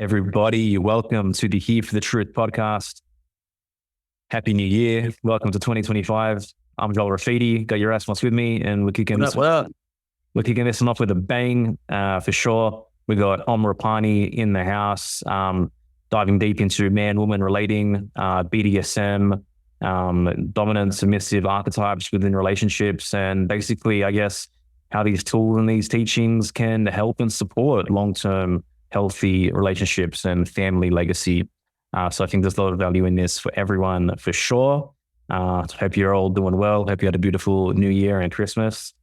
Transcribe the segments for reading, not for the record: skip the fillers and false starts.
Everybody, welcome to the Here for the Truth podcast. Happy New Year. Welcome to 2025. I'm Joel Rafidi. Got your ass with me, and we're kicking this one off with a bang for sure. We got Om Rupani in the house, diving deep into man-woman relating, BDSM, dominant, submissive archetypes within relationships, and basically, I guess, how these tools and these teachings can help and support long-term healthy relationships and family legacy. So I think there's a lot of value in this for everyone for sure. Hope you're all doing well. Hope you had a beautiful New Year and Christmas.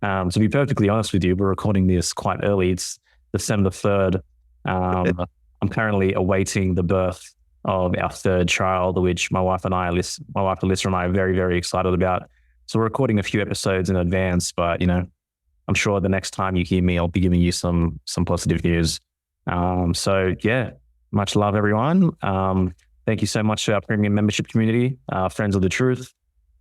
To be perfectly honest with you, we're recording this quite early. It's December 3rd. I'm currently awaiting the birth of our third child, which my wife Alyssa and I are very, very excited about. So we're recording a few episodes in advance, but I'm sure the next time you hear me, I'll be giving you some positive news. So yeah, much love, everyone. Thank you so much to our premium membership community, Friends of the Truth.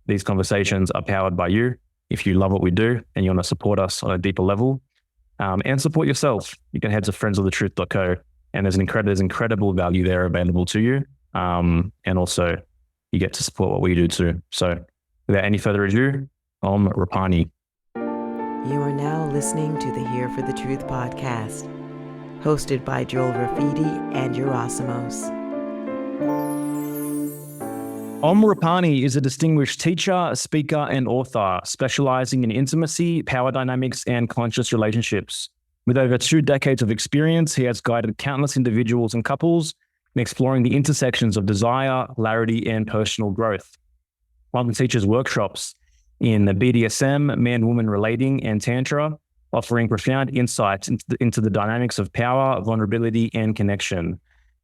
These conversations are powered by you. If you love what we do and you want to support us on a deeper level, and support yourself, you can head to friendsofthetruth.co, and there's incredible value there available to you. And also you get to support what we do too. So without any further ado, Om Rupani. You are now listening to the Here for the Truth podcast, hosted by Joel Rafidi and Eros. Om Rupani is a distinguished teacher, speaker, and author, specializing in intimacy, power dynamics, and conscious relationships. With over 2 decades of experience, he has guided countless individuals and couples in exploring the intersections of desire, clarity, and personal growth. Om teaches workshops in the BDSM, man-woman relating, and Tantra, offering profound insights into the dynamics of power, vulnerability, and connection.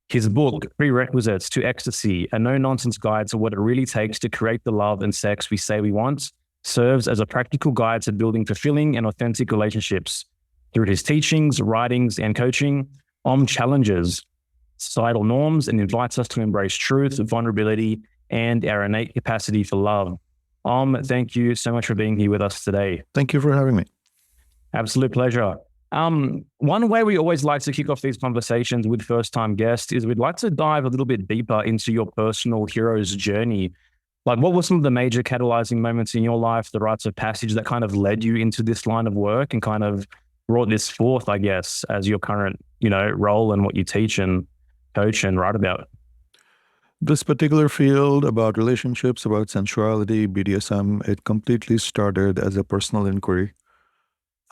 His book, Prerequisites to Ecstasy, a no-nonsense guide to what it really takes to create the love and sex we say we want, serves as a practical guide to building fulfilling and authentic relationships. Through his teachings, writings, and coaching, Om challenges societal norms and invites us to embrace truth, vulnerability, and our innate capacity for love. Om, thank you so much for being here with us today. Thank you for having me. Absolute pleasure. One way we always like to kick off these conversations with first-time guests is we'd like to dive a little bit deeper into your personal hero's journey. Like, what were some of the major catalyzing moments in your life, the rites of passage that kind of led you into this line of work and kind of brought this forth, I guess, as your current, role and what you teach and coach and write about? This particular field about relationships, about sensuality, BDSM, it completely started as a personal inquiry.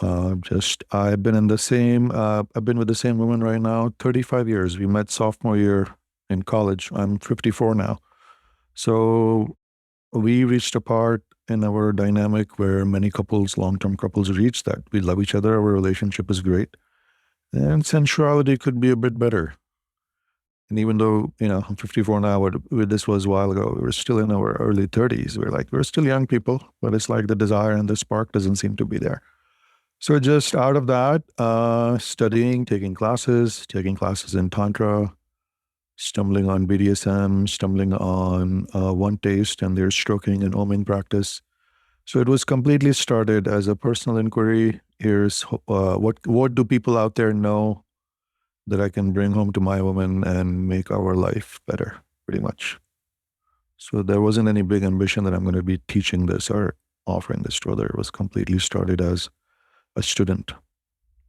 I've been with the same woman right now 35 years. We met sophomore year in college. I'm 54 now. So we reached a part in our dynamic where many couples, long-term couples, reach that. We love each other. Our relationship is great. And sensuality could be a bit better. And even though, I'm 54 now, this was a while ago, we were still in our early 30s. We're still young people, but it's like the desire and the spark doesn't seem to be there. So just out of that, studying, taking classes in Tantra, stumbling on BDSM, stumbling on one taste and their stroking and oming practice. So it was completely started as a personal inquiry. Here's what do people out there know that I can bring home to my woman and make our life better, pretty much. So there wasn't any big ambition that I'm going to be teaching this or offering this to others. It was completely started as a student.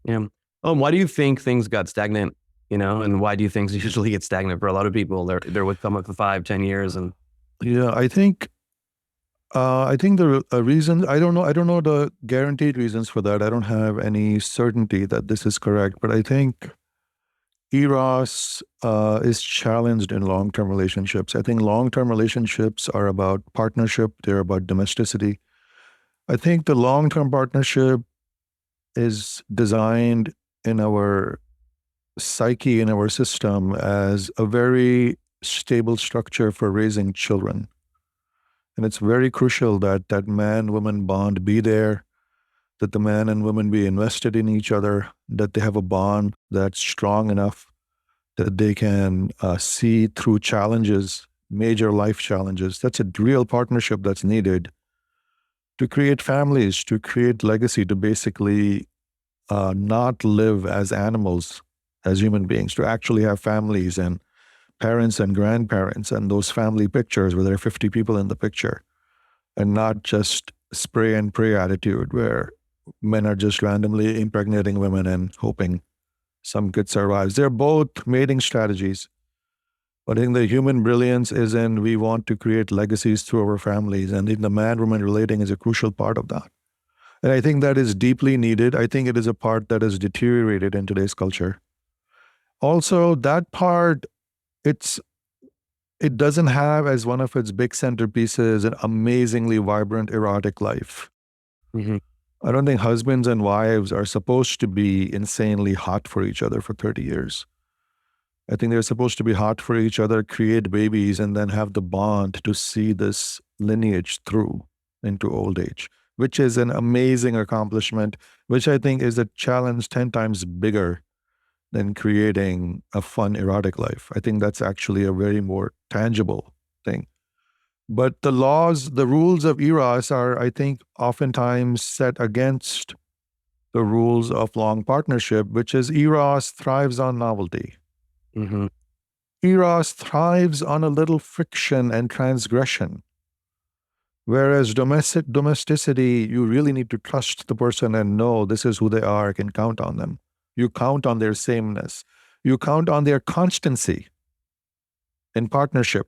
Yeah. Why do you think things got stagnant? And why do you think things usually get stagnant for a lot of people? They're with someone for 5-10 years, and yeah, I think the reason, I don't know the guaranteed reasons for that. I don't have any certainty that this is correct, but I think Eros is challenged in long-term relationships. I think long-term relationships are about partnership. They're about domesticity. I think the long-term partnership is designed in our psyche, in our system, as a very stable structure for raising children. And it's very crucial that that man-woman bond be there, that the man and woman be invested in each other, that they have a bond that's strong enough that they can see through challenges, major life challenges. That's a real partnership that's needed to create families, to create legacy, to basically not live as animals as human beings, to actually have families and parents and grandparents and those family pictures where there are 50 people in the picture, and not just spray and pray attitude where men are just randomly impregnating women and hoping some kid survives. They're both mating strategies. But I think the human brilliance is in we want to create legacies through our families, and in the man-woman relating is a crucial part of that. And I think that is deeply needed. I think it is a part that has deteriorated in today's culture. Also, that part, it doesn't have as one of its big centerpieces an amazingly vibrant erotic life. Mm-hmm. I don't think husbands and wives are supposed to be insanely hot for each other for 30 years. I think they're supposed to be hot for each other, create babies, and then have the bond to see this lineage through into old age, which is an amazing accomplishment, which I think is a challenge 10 times bigger than creating a fun erotic life. I think that's actually a very more tangible thing. But the laws, the rules of Eros are, I think, oftentimes set against the rules of long partnership, which is Eros thrives on novelty. Mm-hmm. Eros thrives on a little friction and transgression. Whereas domesticity, you really need to trust the person and know this is who they are, can count on them. You count on their sameness. You count on their constancy in partnership.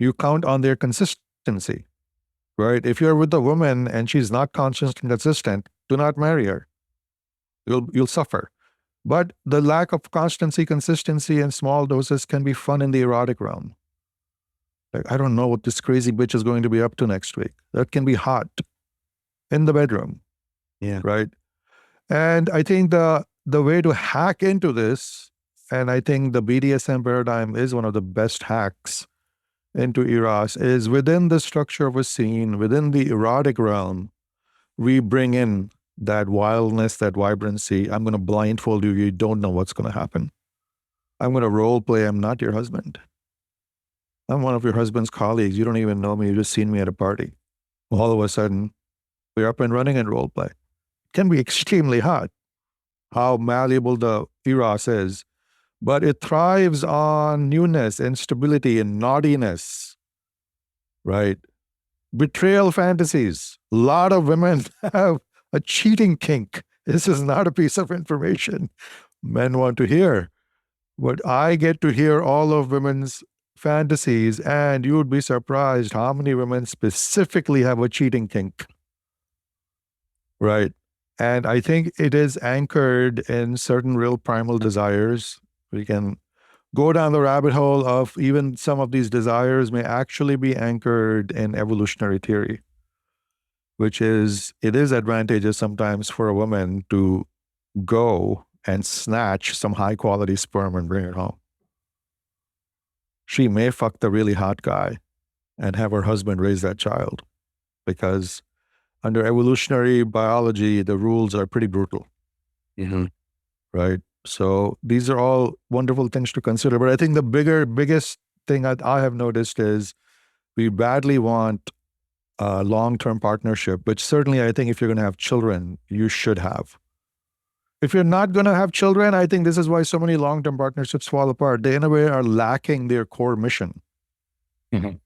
You count on their consistency, right? If you're with a woman and she's not constant and consistent, do not marry her. You'll suffer. But the lack of constancy, consistency, and small doses can be fun in the erotic realm. Like, I don't know what this crazy bitch is going to be up to next week. That can be hot in the bedroom. Yeah. Right. And I think the way to hack into this, and I think the BDSM paradigm is one of the best hacks into Eros, is within the structure of a scene, within the erotic realm, we bring in that wildness, that vibrancy. I'm going to blindfold you. You don't know what's going to happen. I'm going to role play. I'm not your husband. I'm one of your husband's colleagues. You don't even know me. You just seen me at a party. All of a sudden, we're up and running in role play. It can be extremely hot, how malleable the Eros is, but it thrives on newness, instability, and naughtiness, right? Betrayal fantasies. A lot of women have a cheating kink. This is not a piece of information men want to hear. But I get to hear all of women's fantasies, and you would be surprised how many women specifically have a cheating kink, right? And I think it is anchored in certain real primal desires. We can go down the rabbit hole of even some of these desires may actually be anchored in evolutionary theory, which is, it is advantageous sometimes for a woman to go and snatch some high quality sperm and bring it home. She may fuck the really hot guy and have her husband raise that child, because under evolutionary biology, the rules are pretty brutal. Mm-hmm. Right? So these are all wonderful things to consider. But I think the biggest thing that I have noticed is we badly want a long-term partnership, which certainly I think if you're going to have children, you should have. If you're not going to have children, I think this is why so many long-term partnerships fall apart. They, in a way, are lacking their core mission. Mm-hmm.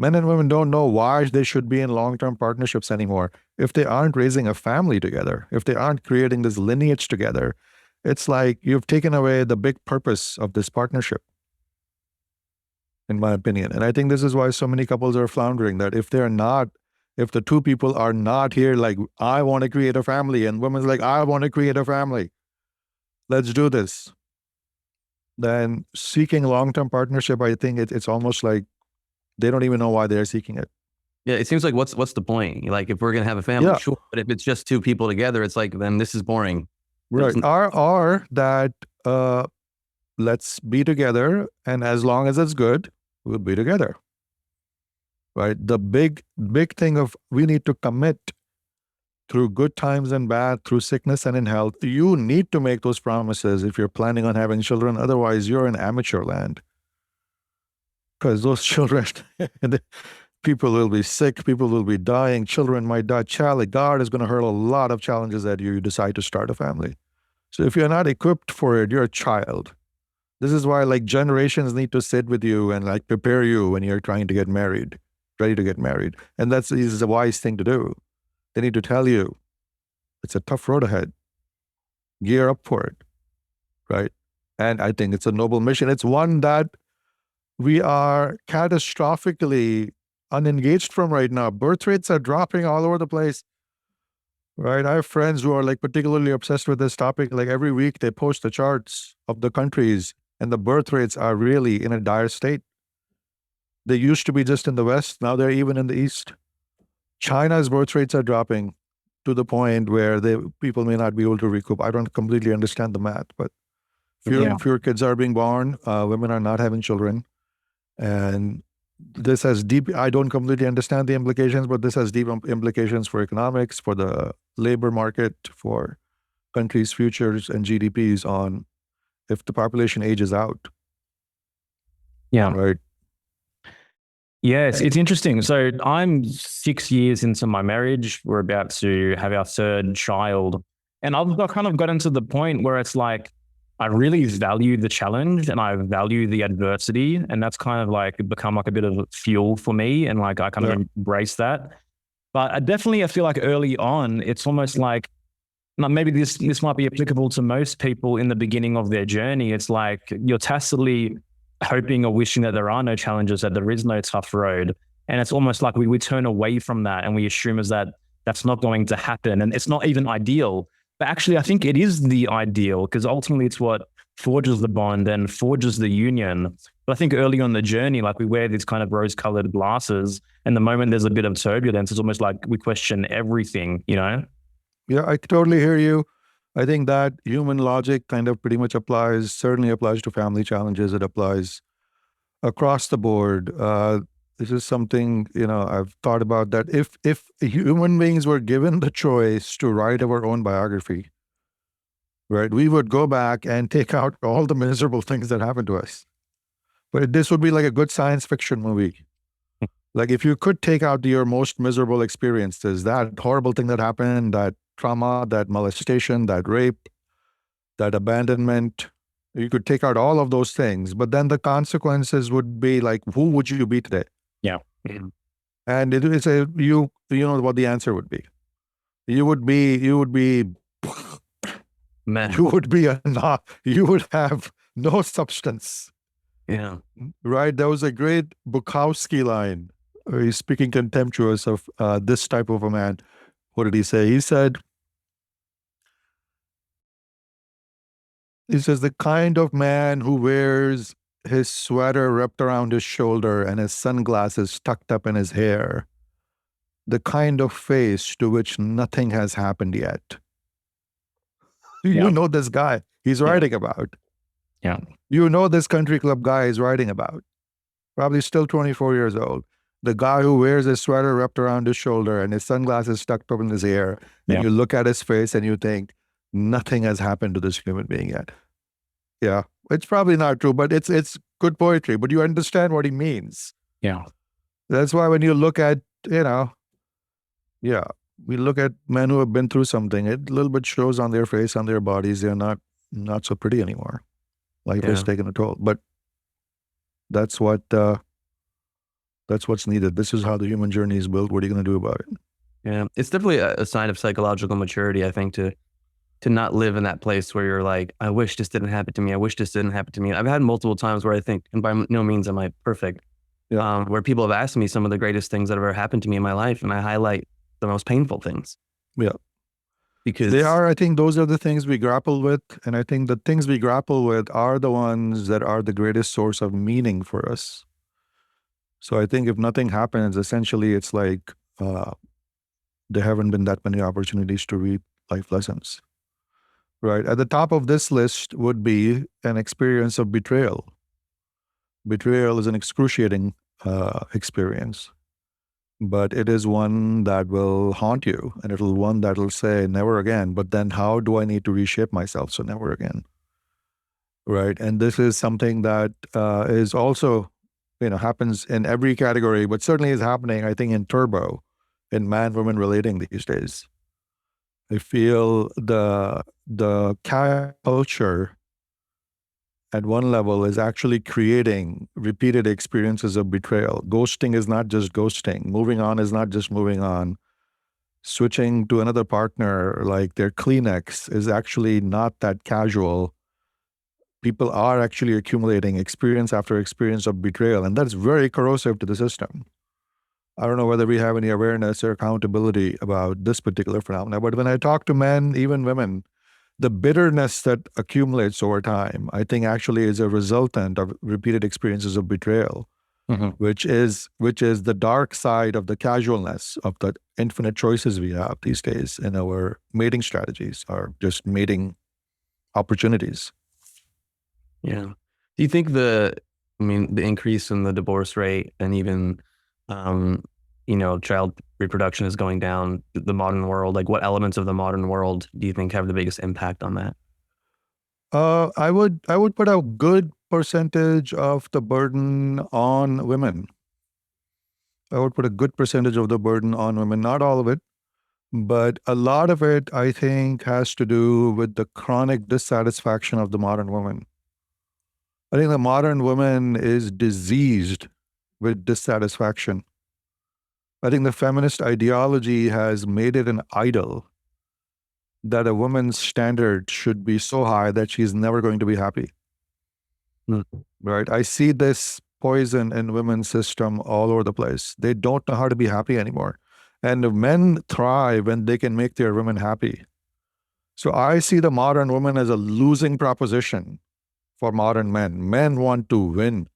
Men and women don't know why they should be in long-term partnerships anymore. If they aren't raising a family together, if they aren't creating this lineage together, it's like you've taken away the big purpose of this partnership, in my opinion. And I think this is why so many couples are floundering, that if the two people are not here, like, I want to create a family, and women's like, I want to create a family, let's do this, then seeking long-term partnership, I think it's almost like they don't even know why they're seeking it. Yeah, it seems like what's the point? Like, if we're gonna have a family, Yeah. sure, but if it's just two people together, it's like, then this is boring. Right. Or that let's be together, and as long as it's good, we'll be together. Right. The big thing of we need to commit through good times and bad, through sickness and in health. You need to make those promises if you're planning on having children. Otherwise, you're in amateur land. Because those children, people will be sick, people will be dying, children might die. God is going to hurl a lot of challenges at you. You decide to start a family. So if you're not equipped for it, you're a child. This is why like generations need to sit with you and like prepare you when you're trying to get married, ready to get married. And this is a wise thing to do. They need to tell you it's a tough road ahead. Gear up for it, right? And I think it's a noble mission. It's one that we are catastrophically unengaged from right now. Birth rates are dropping all over the place, right? I have friends who are like particularly obsessed with this topic. Like every week they post the charts of the countries and the birth rates are really in a dire state. They used to be just in the West. Now they're even in the East. China's birth rates are dropping to the point where people may not be able to recoup. I don't completely understand the math, but fewer kids are being born. Women are not having children. And this has deep, I don't completely understand the implications, but this has deep implications for economics, for the labor market, for countries' futures and GDPs on if the population ages out. Yeah. Right. Yes, it's interesting. So I'm 6 years into my marriage. We're about to have our third child. And I've kind of gotten to the point where it's like, I really value the challenge and I value the adversity. And that's kind of like become like a bit of fuel for me. And like, I kind of embrace that. But I feel like early on, it's almost like, maybe this might be applicable to most people in the beginning of their journey. It's like you're tacitly hoping or wishing that there are no challenges, that there is no tough road. And it's almost like we turn away from that and we assume as that's not going to happen. And it's not even ideal. But actually, I think it is the ideal because ultimately it's what forges the bond and forges the union. But I think early on the journey, like we wear these kind of rose-colored glasses, and the moment there's a bit of turbulence, it's almost like we question everything, you know? Yeah, I totally hear you. I think that human logic kind of pretty much certainly applies to family challenges. It applies across the board. This is something, I've thought about that. If human beings were given the choice to write our own biography, right, we would go back and take out all the miserable things that happened to us. But this would be like a good science fiction movie. Like if you could take out your most miserable experiences, that horrible thing that happened, that trauma, that molestation, that rape, that abandonment, you could take out all of those things, but then the consequences would be like, who would you be today? Yeah. And you know what the answer would be. You would be Man. You would have no substance. Yeah. Right. There was a great Bukowski line. He's speaking contemptuous of this type of a man. What did he say? He says, the kind of man who wears his sweater wrapped around his shoulder and his sunglasses tucked up in his hair, the kind of face to which nothing has happened yet. You know this guy he's writing about. Yeah. You know this country club guy he's writing about. Probably still 24 years old. The guy who wears his sweater wrapped around his shoulder and his sunglasses tucked up in his hair. And you look at his face and you think, nothing has happened to this human being yet. Yeah, it's probably not true, but it's good poetry. But you understand what he means. Yeah. That's why when you look at, we look at men who have been through something, it a little bit shows on their face, on their bodies. They're not so pretty anymore. Life has taken a toll. But that's what's needed. This is how the human journey is built. What are you going to do about it? Yeah, it's definitely a sign of psychological maturity, I think, to not live in that place where you're like, I wish this didn't happen to me. I wish this didn't happen to me. I've had multiple times where I think, and by no means am I perfect, where people have asked me some of the greatest things that have ever happened to me in my life, and I highlight the most painful things. Yeah. Because I think those are the things we grapple with. And I think the things we grapple with are the ones that are the greatest source of meaning for us. So I think if nothing happens, essentially it's like there haven't been that many opportunities to read life lessons. Right. At the top of this list would be an experience of betrayal. Betrayal is an excruciating experience, but it is one that will haunt you, and it'll one that will say never again. But then how do I need to reshape myself so never again? Right. And this is something that is also, happens in every category, but certainly is happening, I think, in turbo, in man-woman relating these days. I feel the culture at one level is actually creating repeated experiences of betrayal. Ghosting is not just ghosting. Moving on is not just moving on. Switching to another partner like their Kleenex is actually not that casual. People are actually accumulating experience after experience of betrayal, and that's very corrosive to the system. I don't know whether we have any awareness or accountability about this particular phenomenon, but when I talk to men, even women, the bitterness that accumulates over time, I think actually is a resultant of repeated experiences of betrayal, which is the dark side of the casualness of the infinite choices we have these days in our mating strategies or just mating opportunities. Yeah. Do you think the increase in the divorce rate and even, child reproduction is going down, the modern world, like what elements of the modern world do you think have the biggest impact on that? I would put a good percentage of the burden on women. I would put a good percentage of the burden on women, not all of it, but a lot of it, I think, has to do with the chronic dissatisfaction of the modern woman. I think the modern woman is diseased with dissatisfaction. I think the feminist ideology has made it an idol that a woman's standard should be so high that she's never going to be happy. Right? I see this poison in women's system all over the place. They don't know how to be happy anymore. And men thrive when they can make their women happy. So I see the modern woman as a losing proposition for modern men. Men want to win.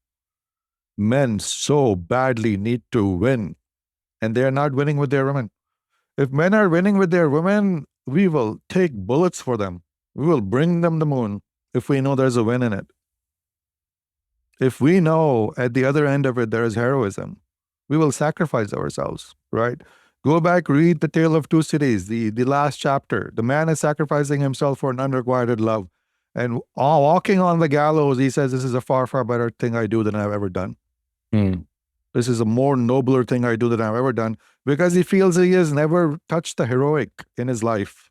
Men so badly need to win. And they're not winning with their women. If men are winning with their women, we will take bullets for them. We will bring them the moon if we know there's a win in it. If we know at the other end of it there is heroism, we will sacrifice ourselves, right? Go back, read The Tale of Two Cities, the last chapter. The man is sacrificing himself for an unrequited love. And walking on the gallows, he says, this is a far, far better thing I do than I've ever done. This is a more nobler thing I do than I've ever done, because he feels he has never touched the heroic in his life.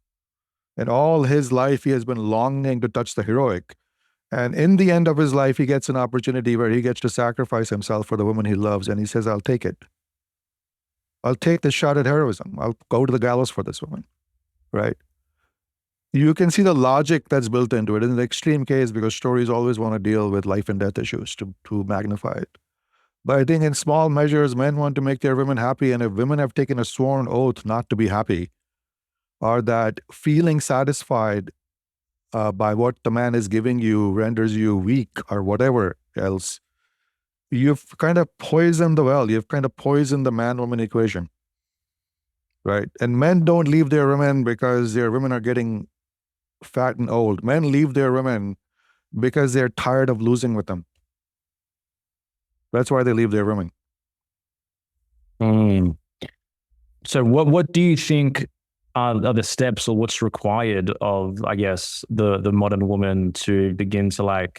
And all his life, he has been longing to touch the heroic. And in the end of his life, he gets an opportunity where he gets to sacrifice himself for the woman he loves. And he says, I'll take it. I'll take this shot at heroism. I'll go to the gallows for this woman, right? You can see the logic that's built into it in the extreme case, because stories always want to deal with life and death issues to magnify it. But I think in small measures, men want to make their women happy. And if women have taken a sworn oath not to be happy, or that feeling satisfied by what the man is giving you renders you weak or whatever else, you've kind of poisoned the well. You've kind of poisoned the man-woman equation, right? And men don't leave their women because their women are getting fat and old. Men leave their women because they're tired of losing with them. That's why they leave their women. So what do you think are the steps, or what's required of, I guess, the modern woman to begin to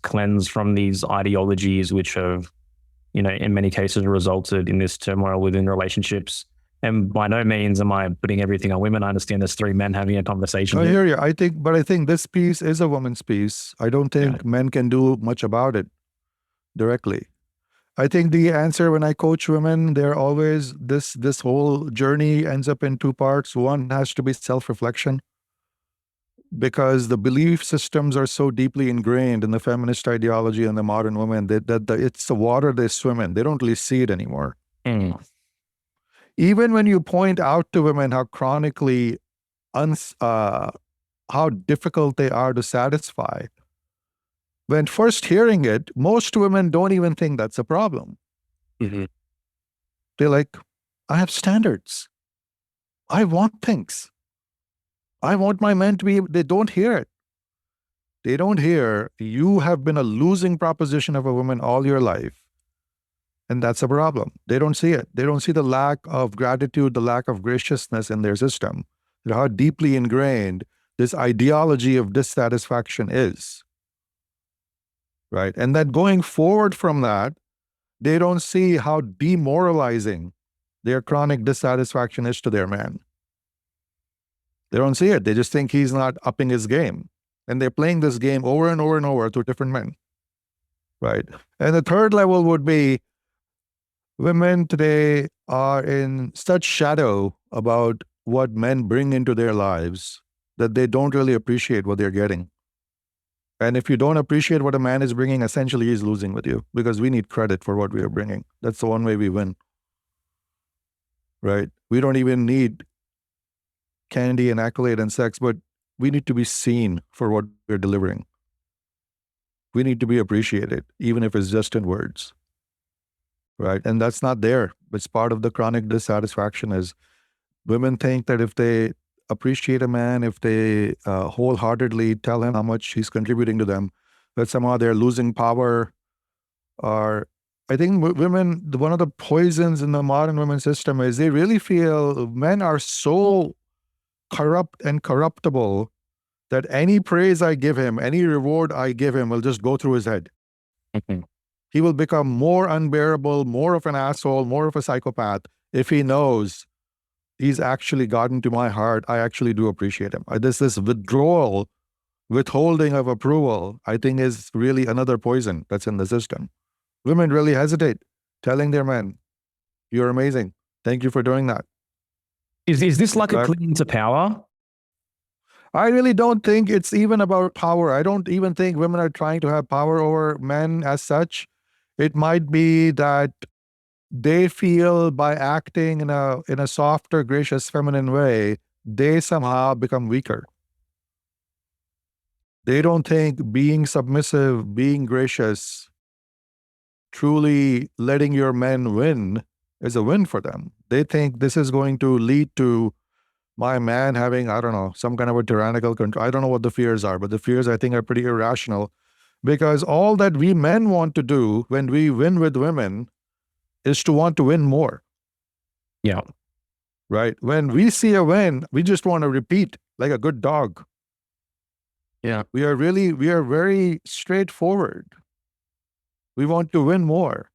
cleanse from these ideologies which have, in many cases resulted in this turmoil within relationships? And by no means am I putting everything on women. I understand there's three men having a conversation. I hear you. I think this piece is a woman's piece. I don't think men can do much about it directly. I think the answer when I coach women, they're always, this whole journey ends up in two parts. One has to be self-reflection, because the belief systems are so deeply ingrained in the feminist ideology and the modern woman that it's the water they swim in. They don't really see it anymore. Even when you point out to women how chronically, how difficult they are to satisfy, when first hearing it, most women don't even think that's a problem. They're like, I have standards. I want things. I want my men to be, they don't hear it. They don't hear, you have been a losing proposition of a woman all your life. And that's a problem. They don't see it. They don't see the lack of gratitude, the lack of graciousness in their system, how deeply ingrained this ideology of dissatisfaction is. Right? And then going forward from that, they don't see how demoralizing their chronic dissatisfaction is to their man. They don't see it. They just think he's not upping his game. And they're playing this game over and over and over to different men. Right. And the third level would be women today are in such shadow about what men bring into their lives that they don't really appreciate what they're getting. And if you don't appreciate what a man is bringing, essentially he's losing with you, because we need credit for what we are bringing. That's the one way we win. Right? We don't even need candy and accolade and sex, but we need to be seen for what we're delivering. We need to be appreciated, even if it's just in words. Right? And that's not there. It's part of the chronic dissatisfaction is women think that if they appreciate a man, if they wholeheartedly tell him how much he's contributing to them, that somehow they're losing power. Or I think women, one of the poisons in the modern women's system is they really feel men are so corrupt and corruptible that any praise I give him, any reward I give him will just go through his head. He will become more unbearable, more of an asshole, more of a psychopath if he knows he's actually gotten to my heart. I actually do appreciate him. This withdrawal, withholding of approval, I think is really another poison that's in the system. Women really hesitate telling their men, you're amazing. Thank you for doing that. Is this like a clinging to power? I really don't think it's even about power. I don't even think women are trying to have power over men as such. It might be that they feel by acting in a softer, gracious, feminine way, they somehow become weaker. They don't think being submissive, being gracious, truly letting your men win is a win for them. They think this is going to lead to my man having, I don't know, some kind of a tyrannical control. I don't know what the fears are, but the fears I think are pretty irrational, because all that we men want to do when we win with women is to want to win more. Yeah. Right? When we see a win, we just want to repeat like a good dog. Yeah. We are very straightforward. We want to win more.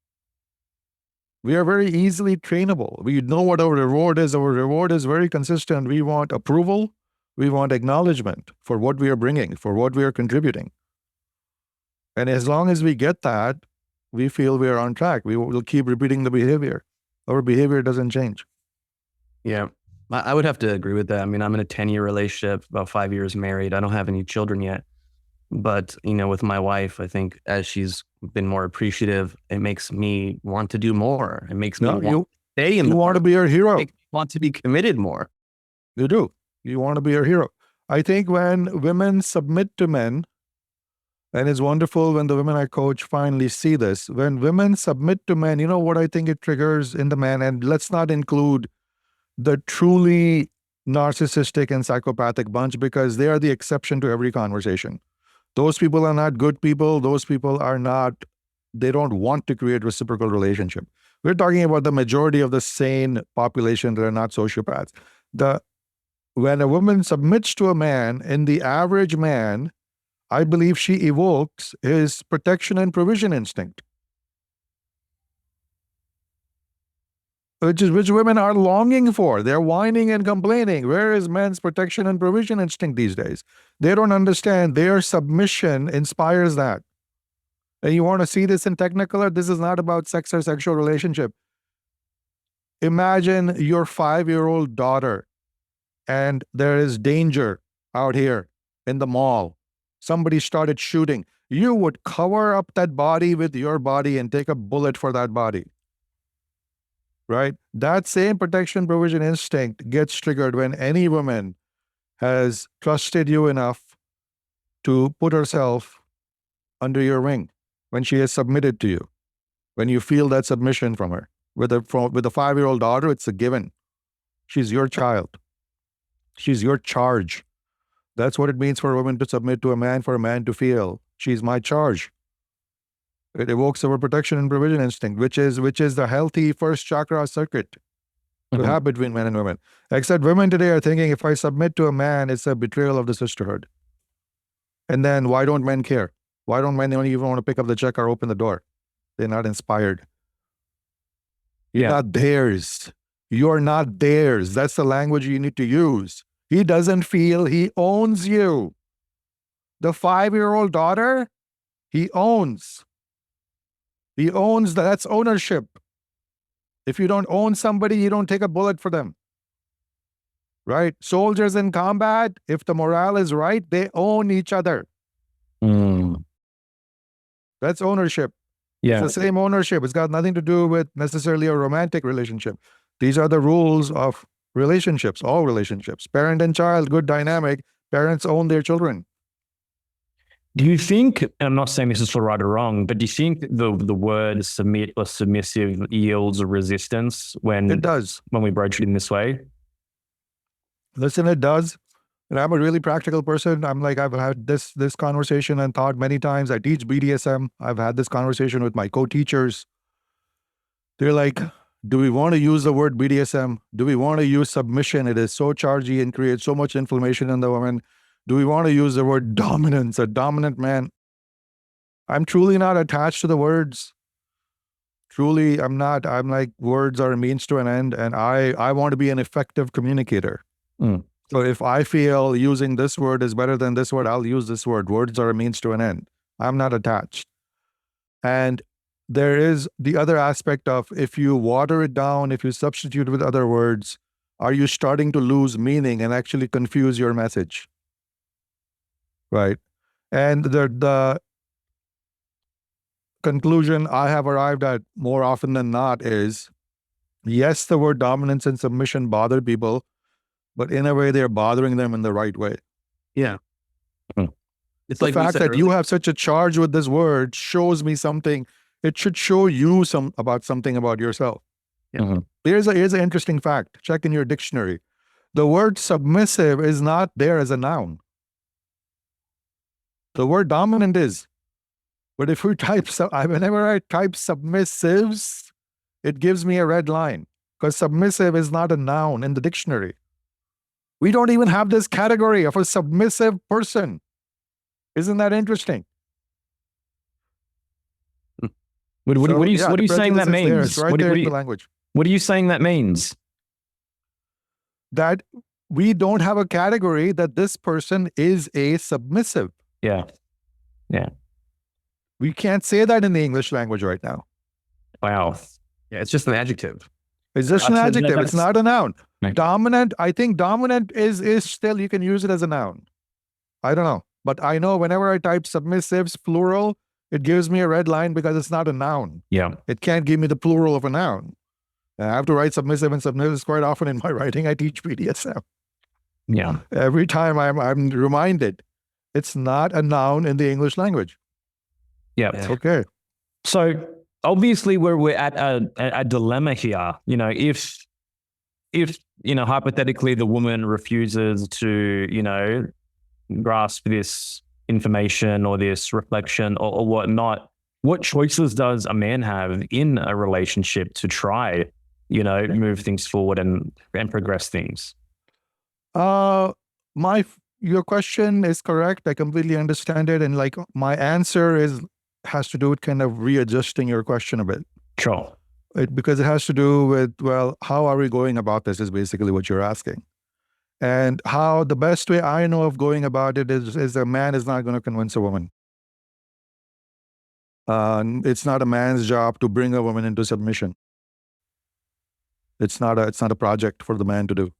We are very easily trainable. We know what our reward is. Our reward is very consistent. We want approval. We want acknowledgement for what we are bringing, for what we are contributing. And as long as we get that, we feel we are on track. We will keep repeating the behavior. Our behavior doesn't change. Yeah. I would have to agree with that. I mean, I'm in a 10-year relationship, about 5 years married. I don't have any children yet. But, with my wife, I think as she's been more appreciative, it makes me want to do more. It makes me want to stay in You want to be your hero. It want to be committed more. You do. You want to be your hero. I think when women submit to men, and it's wonderful when the women I coach finally see this, when women submit to men, you know what I think it triggers in the man? And let's not include the truly narcissistic and psychopathic bunch, because they are the exception to every conversation. Those people are not good people. Those people are not, they don't want to create reciprocal relationship. We're talking about the majority of the sane population that are not sociopaths. When a woman submits to a man, in the average man, I believe she evokes his protection and provision instinct, which women are longing for. They're whining and complaining. Where is men's protection and provision instinct these days? They don't understand. Their submission inspires that. And you want to see this in Technicolor? This is not about sex or sexual relationship. Imagine your 5-year-old daughter and there is danger out here in the mall. Somebody started shooting. You would cover up that body with your body and take a bullet for that body. Right? That same protection provision instinct gets triggered when any woman has trusted you enough to put herself under your wing, when she has submitted to you, when you feel that submission from her. With a 5-year-old daughter, it's a given. She's your child. She's your charge. That's what it means for a woman to submit to a man, for a man to feel, she's my charge. It evokes our protection and provision instinct, which is the healthy first chakra circuit to have between men and women. Except women today are thinking, if I submit to a man, it's a betrayal of the sisterhood. And then why don't men care? Why don't men even want to pick up the check or open the door? They're not inspired. You're not theirs. You're not theirs. That's the language you need to use. He doesn't feel he owns you. The 5-year-old daughter, he owns. He owns, that's ownership. If you don't own somebody, you don't take a bullet for them. Right? Soldiers in combat, if the morale is right, they own each other. That's ownership. Yeah. It's the same ownership. It's got nothing to do with necessarily a romantic relationship. These are the rules of relationships, all relationships. Parent and child, good dynamic. Parents own their children. Do you think, and I'm not saying this is for right or wrong, but do you think the word submit or submissive yields a resistance when it does, when we broach it in this way? Listen, it does. And I'm a really practical person. I'm like, I've had this conversation and thought many times. I teach BDSM. I've had this conversation with my co-teachers. They're like, do we want to use the word BDSM? Do we want to use submission? It is so chargy and creates so much inflammation in the woman. Do we want to use the word dominance, a dominant man? I'm truly not attached to the words. Truly, I'm not. I'm like, words are a means to an end, and I want to be an effective communicator. So if I feel using this word is better than this word, I'll use this word. Words are a means to an end. I'm not attached. And there is the other aspect of, if you water it down, if you substitute with other words, are you starting to lose meaning and actually confuse your message? Right. And the conclusion I have arrived at more often than not is, yes, the word dominance and submission bother people, but in a way, they're bothering them in the right way. Yeah. It's the fact that you have such a charge with this word shows me something. It should show you something about yourself. Yeah. Here's an interesting fact. Check in your dictionary. The word submissive is not there as a noun. The word dominant is. But if we type, whenever I type submissives, it gives me a red line, because submissive is not a noun in the dictionary. We don't even have this category of a submissive person. Isn't that interesting? What are you saying that means? It's right there in the language. What are you saying that means? That we don't have a category that this person is a submissive. Yeah. Yeah. We can't say that in the English language right now. Wow. Yeah, it's just an adjective. It's just an adjective. It's not a noun. Right. Dominant, I think dominant is still, you can use it as a noun. I don't know. But I know whenever I type submissives, plural, it gives me a red line because it's not a noun. Yeah. It can't give me the plural of a noun. And I have to write submissive and submissives quite often in my writing. I teach BDSM. Yeah. Every time I'm reminded, it's not a noun in the English language. Yeah. Okay. So obviously we're at a dilemma here. You know, if hypothetically the woman refuses to, grasp this information or this reflection or whatnot, what choices does a man have in a relationship to try, move things forward and progress things? Your question is correct. I completely understand it. And like my answer has to do with kind of readjusting your question a bit. Sure. Because it has to do with, well, how are we going about this is basically what you're asking. And how the best way I know of going about it is a man is not going to convince a woman. It's not a man's job to bring a woman into submission. It's not a project for the man to do.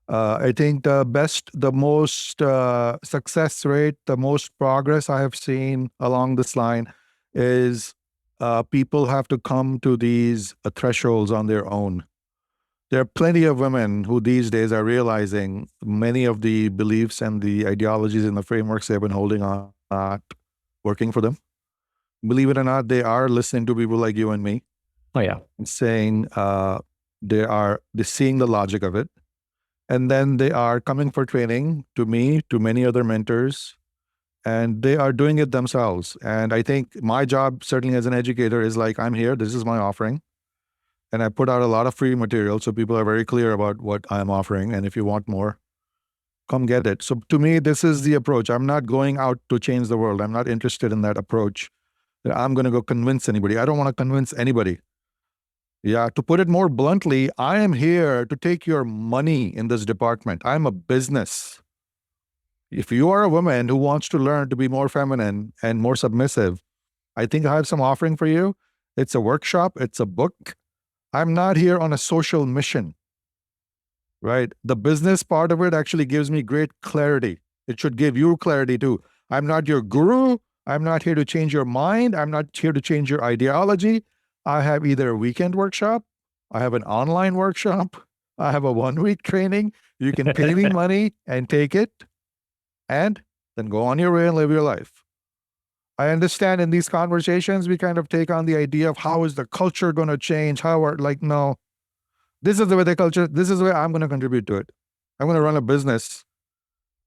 I think the most success rate, the most progress I have seen along this line is people have to come to these thresholds on their own. There are plenty of women who these days are realizing many of the beliefs and the ideologies and the frameworks they've been holding on not working for them. Believe it or not, they are listening to people like you and me. Oh yeah. And saying they're seeing the logic of it. And then they are coming for training to me, to many other mentors, and they are doing it themselves. And I think my job, certainly as an educator, is like, I'm here, this is my offering. And I put out a lot of free material so people are very clear about what I'm offering. And if you want more, come get it. So to me, this is the approach. I'm not going out to change the world. I'm not interested in that approach. I'm going to go convince anybody. I don't want to convince anybody. Yeah, to put it more bluntly, I am here to take your money in this department. I'm a business. If you are a woman who wants to learn to be more feminine and more submissive, I think I have some offering for you. It's a workshop, it's a book. I'm not here on a social mission, right? The business part of it actually gives me great clarity. It should give you clarity too. I'm not your guru. I'm not here to change your mind. I'm not here to change your ideology. I have either a weekend workshop, I have an online workshop, I have a 1-week training. You can pay me money and take it and then go on your way and live your life. I understand in these conversations, we kind of take on the idea of how is the culture going to change? No, this is the way the culture, this is the way I'm going to contribute to it. I'm going to run a business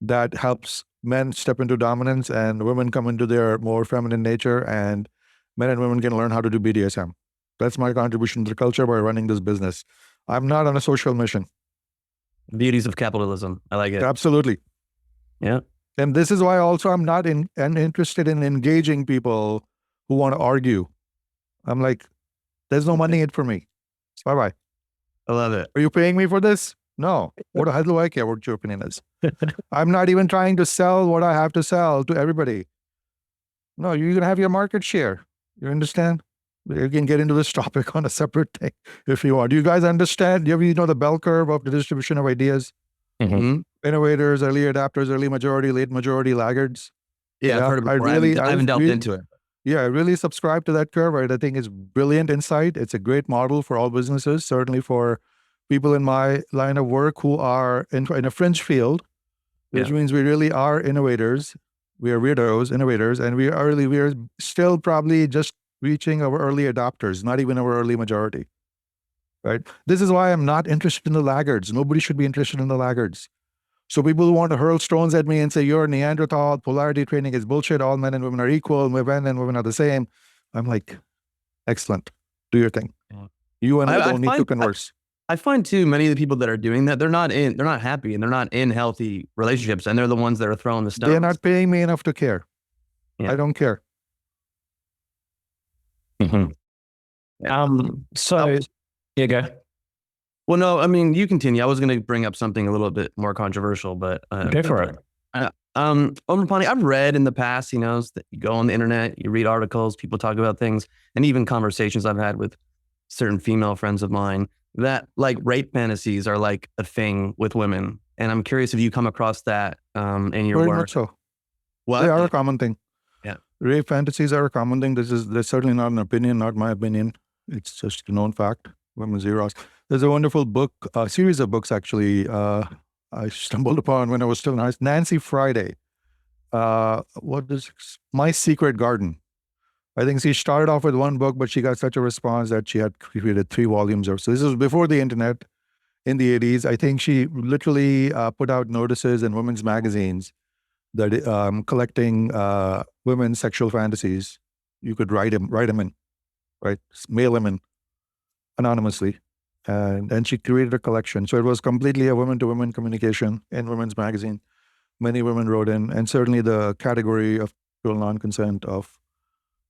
that helps men step into dominance and women come into their more feminine nature, and men and women can learn how to do BDSM. That's my contribution to the culture by running this business. I'm not on a social mission. Beauties of capitalism. I like it. Absolutely. Yeah. And this is why also I'm not interested in engaging people who want to argue. I'm like, there's no money in it for me. Bye-bye. I love it. Are you paying me for this? No. What the hell do I care what your opinion is? I'm not even trying to sell what I have to sell to everybody. No, you're going to have your market share. You understand? You can get into this topic on a separate thing if you want. Do you guys understand? Do you know the bell curve of the distribution of ideas? Mm-hmm. Innovators, early adapters, early majority, late majority, laggards. Yeah, I've heard of it. I haven't delved into it. Yeah, I really subscribe to that curve. Right? I think it's brilliant insight. It's a great model for all businesses, certainly for people in my line of work who are in a fringe field, which means we really are innovators. We are weirdos, innovators, and we are still probably just reaching our early adopters, not even our early majority. Right? This is why I'm not interested in the laggards. Nobody should be interested in the laggards. So people who want to hurl stones at me and say, you're Neanderthal, polarity training is bullshit, all men and women are equal, men and women are the same. I'm like, excellent. Do your thing. You and I don't need to converse. I find too, many of the people that are doing that, they're not happy and they're not in healthy relationships, and they're the ones that are throwing the stones. They're not paying me enough to care. Yeah. I don't care. Mm-hmm. Yeah, go. Well, no, I mean, you continue. I was going to bring up something a little bit more controversial, but go for it. Om Rupani, I've read in the past, that you go on the internet, you read articles, people talk about things, and even conversations I've had with certain female friends of mine that like rape fantasies are like a thing with women. And I'm curious if you come across that in your work. Very much so. What? They are a common thing. Yeah. Rape fantasies are a common thing. There's certainly not an opinion, not my opinion. It's just a known fact. Women's Eros. There's a wonderful book, a series of books actually, I stumbled upon when I was still in high school. Nancy Friday. My Secret Garden. I think she started off with one book, but she got such a response that she had created 3 volumes or so. This was before the internet in the 80s. I think she literally put out notices in women's magazines that collecting women's sexual fantasies. You could write them in, right? Mail them in anonymously. And she created a collection. So it was completely a women-to-women communication in women's magazine. Many women wrote in, and certainly the category of non-consent, of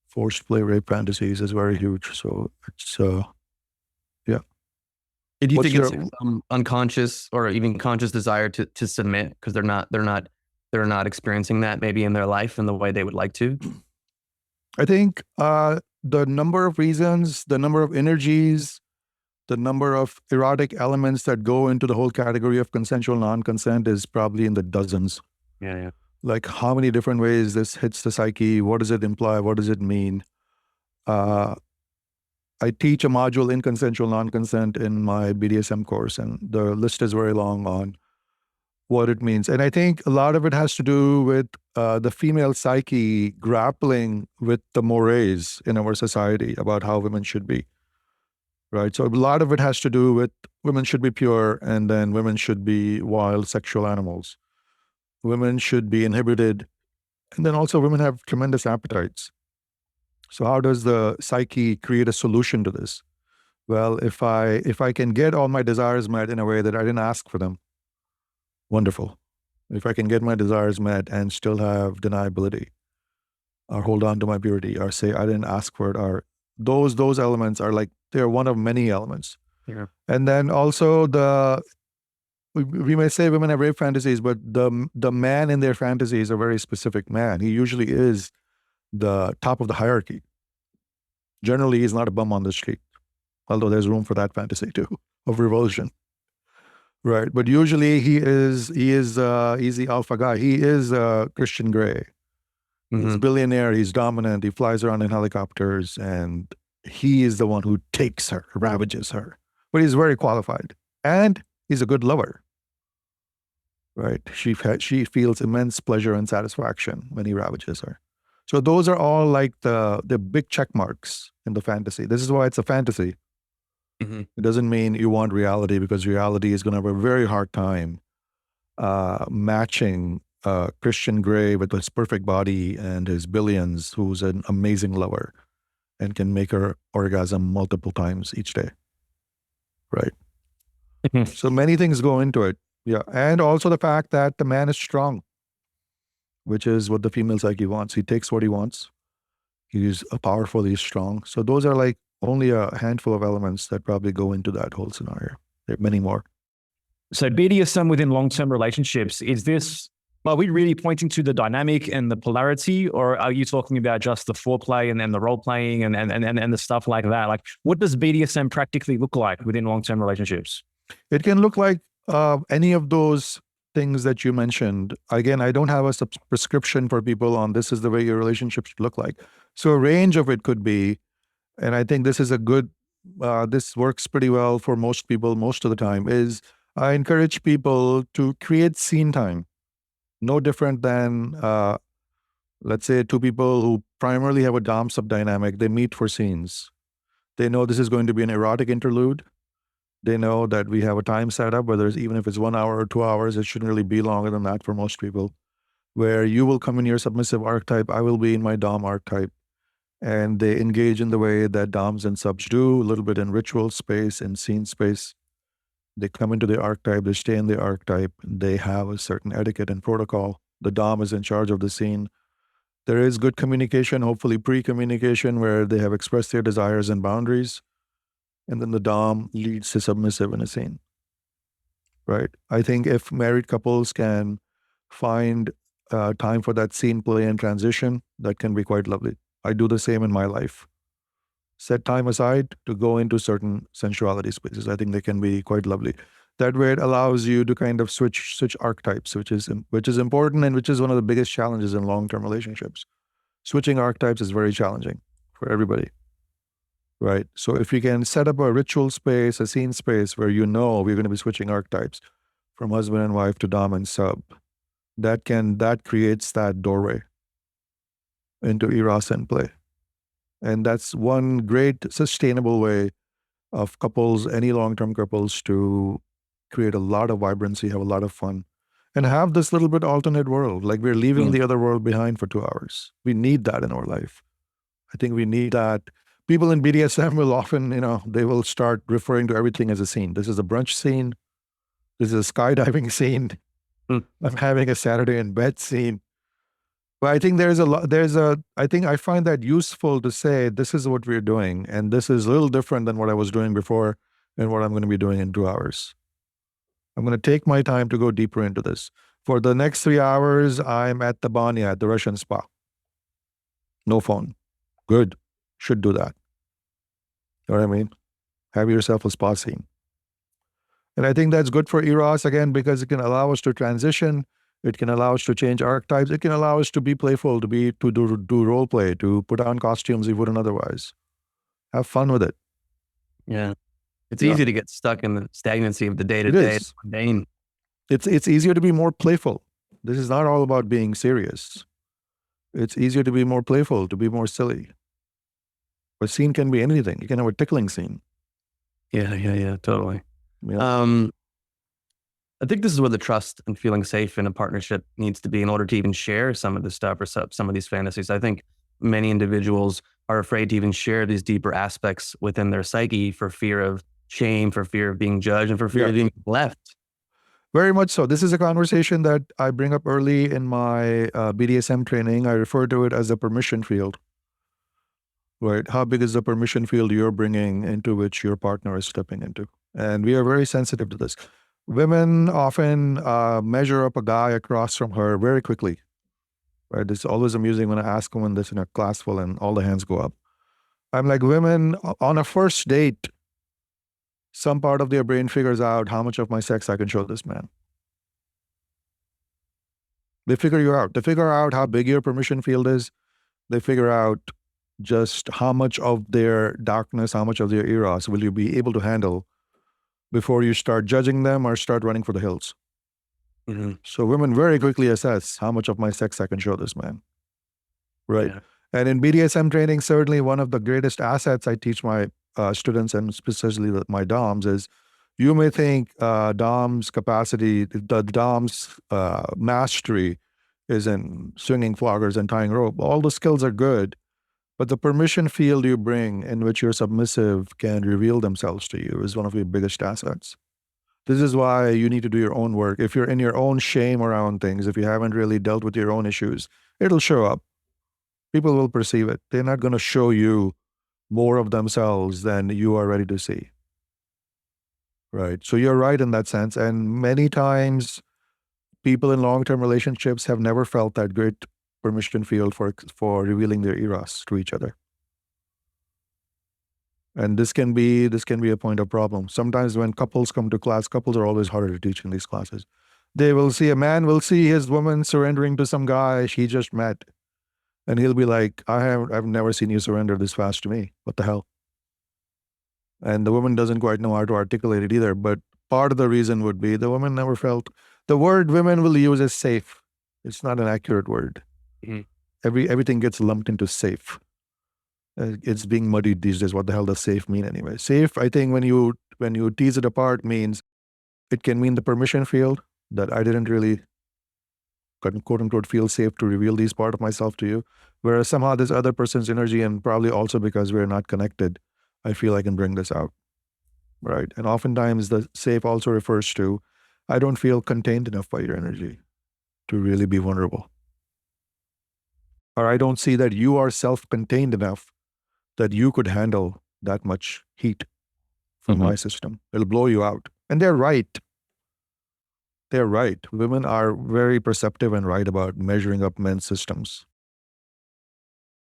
forced play rape fantasies is very huge. So it's, yeah. Do you think it's unconscious or even conscious desire to submit because they're not experiencing that maybe in their life in the way they would like to? I think the number of reasons, the number of energies, the number of erotic elements that go into the whole category of consensual non-consent is probably in the dozens. Yeah. Like how many different ways this hits the psyche? What does it imply? What does it mean? I teach a module in consensual non-consent in my BDSM course, and the list is very long on what it means. And I think a lot of it has to do with the female psyche grappling with the mores in our society about how women should be. Right. So a lot of it has to do with women should be pure, and then women should be wild sexual animals. Women should be inhibited. And then also women have tremendous appetites. So how does the psyche create a solution to this? Well, if I can get all my desires met in a way that I didn't ask for them, wonderful. If I can get my desires met and still have deniability, or hold on to my purity, or say I didn't ask for it, or those elements are like, they're one of many elements. Yeah. And then also we may say women have rape fantasies, but the man in their fantasy is a very specific man. He usually is the top of the hierarchy. Generally, he's not a bum on the street, although there's room for that fantasy too, of revulsion. Right. But usually he's the alpha guy. He is Christian Grey. He's a billionaire, he's dominant, he flies around in helicopters, and he is the one who takes her, ravages her. But he's very qualified. And he's a good lover. Right? She feels immense pleasure and satisfaction when he ravages her. So those are all like the big check marks in the fantasy. This is why it's a fantasy. It doesn't mean you want reality, because reality is going to have a very hard time matching Christian Grey with his perfect body and his billions, who's an amazing lover and can make her orgasm multiple times each day. Right? So many things go into it. Yeah. And also the fact that the man is strong, which is what the female psyche wants. He takes what he wants. He's powerful, he's strong. So those are like only a handful of elements that probably go into that whole scenario. There are many more. So BDSM within long-term relationships, are we really pointing to the dynamic and the polarity, or are you talking about just the foreplay and the role-playing and the stuff like that? Like, what does BDSM practically look like within long-term relationships? It can look like any of those things that you mentioned. Again, I don't have a prescription for people on this is the way your relationship should look like. So a range of it could be, and I think this is this works pretty well for most people most of the time, is I encourage people to create scene time. No different than, let's say, two people who primarily have a dom-sub dynamic. They meet for scenes. They know this is going to be an erotic interlude. They know that we have a time set up, even if it's 1 hour or 2 hours, it shouldn't really be longer than that for most people, where you will come in your submissive archetype, I will be in my dom archetype. And they engage in the way that doms and subs do, a little bit in ritual space and scene space. They come into the archetype, they stay in the archetype, they have a certain etiquette and protocol. The dom is in charge of the scene. There is good communication, hopefully pre-communication, where they have expressed their desires and boundaries. And then the dom leads the submissive in a scene. Right? I think if married couples can find time for that scene play and transition, that can be quite lovely. I do the same in my life. Set time aside to go into certain sensuality spaces. I think they can be quite lovely. That way it allows you to kind of switch archetypes, which is important, and which is one of the biggest challenges in long-term relationships. Switching archetypes is very challenging for everybody, right? So if you can set up a ritual space, a scene space where you know we're going to be switching archetypes from husband and wife to dom and sub, that creates that doorway into Eros and play. And that's one great sustainable way of couples, any long-term couples, to create a lot of vibrancy, have a lot of fun, and have this little bit alternate world. Like we're leaving the other world behind for 2 hours. We need that in our life. I think we need that. People in BDSM will often, they will start referring to everything as a scene. This is a brunch scene. This is a skydiving scene. I'm having a Saturday in bed scene. But I think I find that useful to say, this is what we're doing. And this is a little different than what I was doing before and what I'm going to be doing in 2 hours. I'm going to take my time to go deeper into this. For the next 3 hours, I'm at the Banya, at the Russian spa. No phone. Good. Should do that. You know what I mean? Have yourself a spa scene. And I think that's good for Eros, again, because it can allow us to transition. It can allow us to change archetypes. It can allow us to be playful, to do role play, to put on costumes we wouldn't otherwise. Have fun with it. Yeah. It's easy to get stuck in the stagnancy of the day-to-day. It's mundane. It's easier to be more playful. This is not all about being serious. It's easier to be more playful, to be more silly. A scene can be anything. You can have a tickling scene. Yeah, totally. Yeah. I think this is where the trust and feeling safe in a partnership needs to be in order to even share some of this stuff or some of these fantasies. I think many individuals are afraid to even share these deeper aspects within their psyche for fear of shame, for fear of being judged, and for fear of being left. Very much so. This is a conversation that I bring up early in my BDSM training. I refer to it as a permission field. right? How big is the permission field you're bringing into which your partner is stepping into? And we are very sensitive to this. Women often measure up a guy across from her very quickly, right? It's always amusing when I ask women this in a class full and all the hands go up. I'm like, women on a first date, some part of their brain figures out how much of my sex I can show this man. They figure you out. They figure out how big your permission field is. They figure out just how much of their darkness, how much of their eros will you be able to handle before you start judging them or start running for the hills. Mm-hmm. So women very quickly assess how much of my sex I can show this man, right? Yeah. And in BDSM training, certainly one of the greatest assets I teach my students and especially my DOMs is, you may think DOM's capacity, the DOM's mastery is in swinging floggers and tying rope. All the skills are good, but the permission field you bring in which your submissive can reveal themselves to you is one of your biggest assets. This is why you need to do your own work. If you're in your own shame around things, if you haven't really dealt with your own issues, it'll show up. People will perceive it. They're not going to show you more of themselves than you are ready to see. Right. So you're right in that sense. And many times people in long-term relationships have never felt that great permission field for revealing their eros to each other. And this can be a point of problem. Sometimes when couples come to class, couples are always harder to teach in these classes. A man will see his woman surrendering to some guy he just met. And he'll be like, I've never seen you surrender this fast to me. What the hell? And the woman doesn't quite know how to articulate it either. But part of the reason would be the woman never felt, the word women will use is safe. It's not an accurate word. Mm-hmm. Everything gets lumped into safe. It's being muddied these days. What the hell does safe mean anyway? Safe, I think when you tease it apart, means it can mean the permission field, that I didn't really quote unquote feel safe to reveal these part of myself to you. Whereas somehow this other person's energy, and probably also because we're not connected, I feel I can bring this out. Right. And oftentimes the safe also refers to, I don't feel contained enough by your energy to really be vulnerable. Or I don't see that you are self-contained enough that you could handle that much heat from my system. It'll blow you out. And they're right. They're right. Women are very perceptive and right about measuring up men's systems.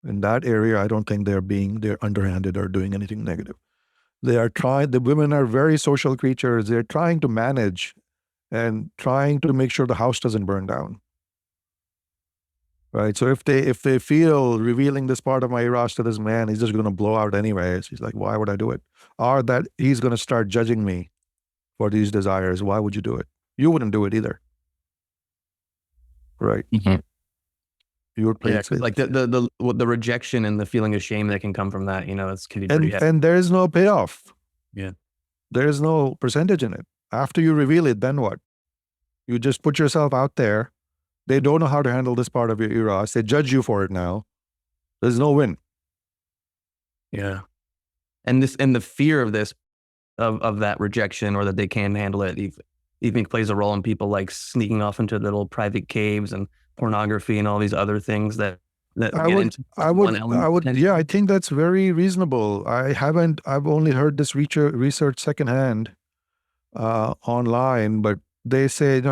In that area, I don't think they're underhanded or doing anything negative. The women are very social creatures. They're trying to manage and trying to make sure the house doesn't burn down. Right. So if they feel revealing this part of my eros to this man, he's just going to blow out anyways. He's like, why would I do it? Or that he's going to start judging me for these desires. Why would you do it? You wouldn't do it either. Right. Mm-hmm. You would play it like the rejection and the feeling of shame that can come from that, it's can be pretty heavy. And there's no payoff. Yeah. There's no percentage in it. After you reveal it, then what? You just put yourself out there. They don't know how to handle this part of your eros. They judge you for it now. There's no win. Yeah. And the fear of this, of that rejection, or that they can't handle it, even plays a role in people like sneaking off into little private caves and pornography and all these other things that I think that's very reasonable. I've only heard this research secondhand online, but they say,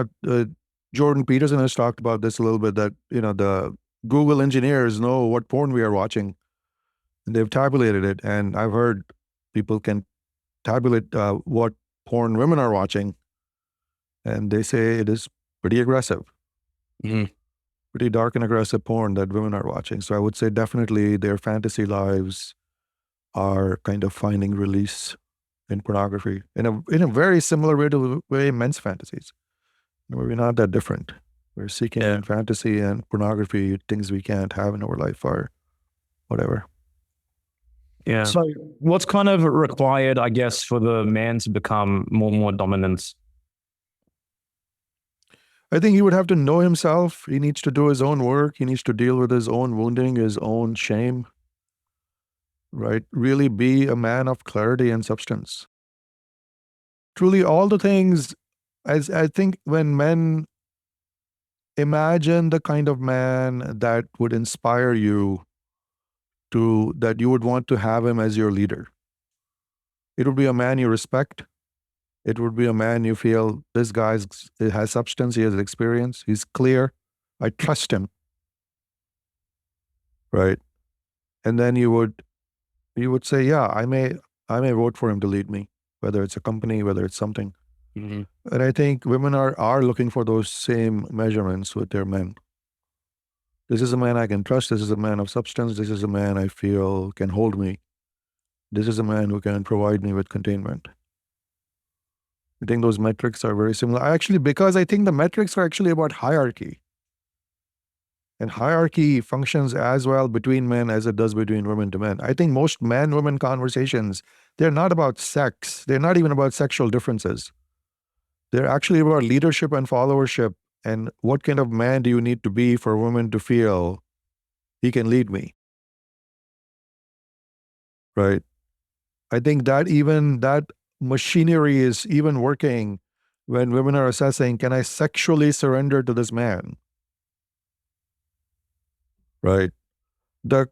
Jordan Peterson has talked about this a little bit, that, the Google engineers know what porn we are watching, and they've tabulated it. And I've heard people can tabulate what porn women are watching, and they say it is pretty aggressive. Mm-hmm. Pretty dark and aggressive porn that women are watching. So I would say definitely their fantasy lives are kind of finding release in pornography in a very similar way to the way men's fantasies. We're not that different. We're seeking in fantasy and pornography things we can't have in our life or whatever. Yeah. So what's kind of required, I guess, for the man to become more dominant? I think he would have to know himself. He needs to do his own work. He needs to deal with his own wounding, his own shame, right? Really be a man of clarity and substance. Truly, all the things, as I think when men imagine the kind of man that would inspire you that you would want to have him as your leader. It would be a man you respect. It would be a man you feel, this guy has substance, he has experience, he's clear, I trust him, right? And then you would say, yeah, I may vote for him to lead me, whether it's a company, whether it's something. Mm-hmm. And I think women are looking for those same measurements with their men. This is a man I can trust. This is a man of substance. This is a man I feel can hold me. This is a man who can provide me with containment. I think those metrics are very similar. Because I think the metrics are actually about hierarchy. And hierarchy functions as well between men as it does between women to men. I think most man-woman conversations, they're not about sex. They're not even about sexual differences. They're actually about leadership and followership. And what kind of man do you need to be for a woman to feel he can lead me? Right? I think that machinery is even working when women are assessing, can I sexually surrender to this man? Right? The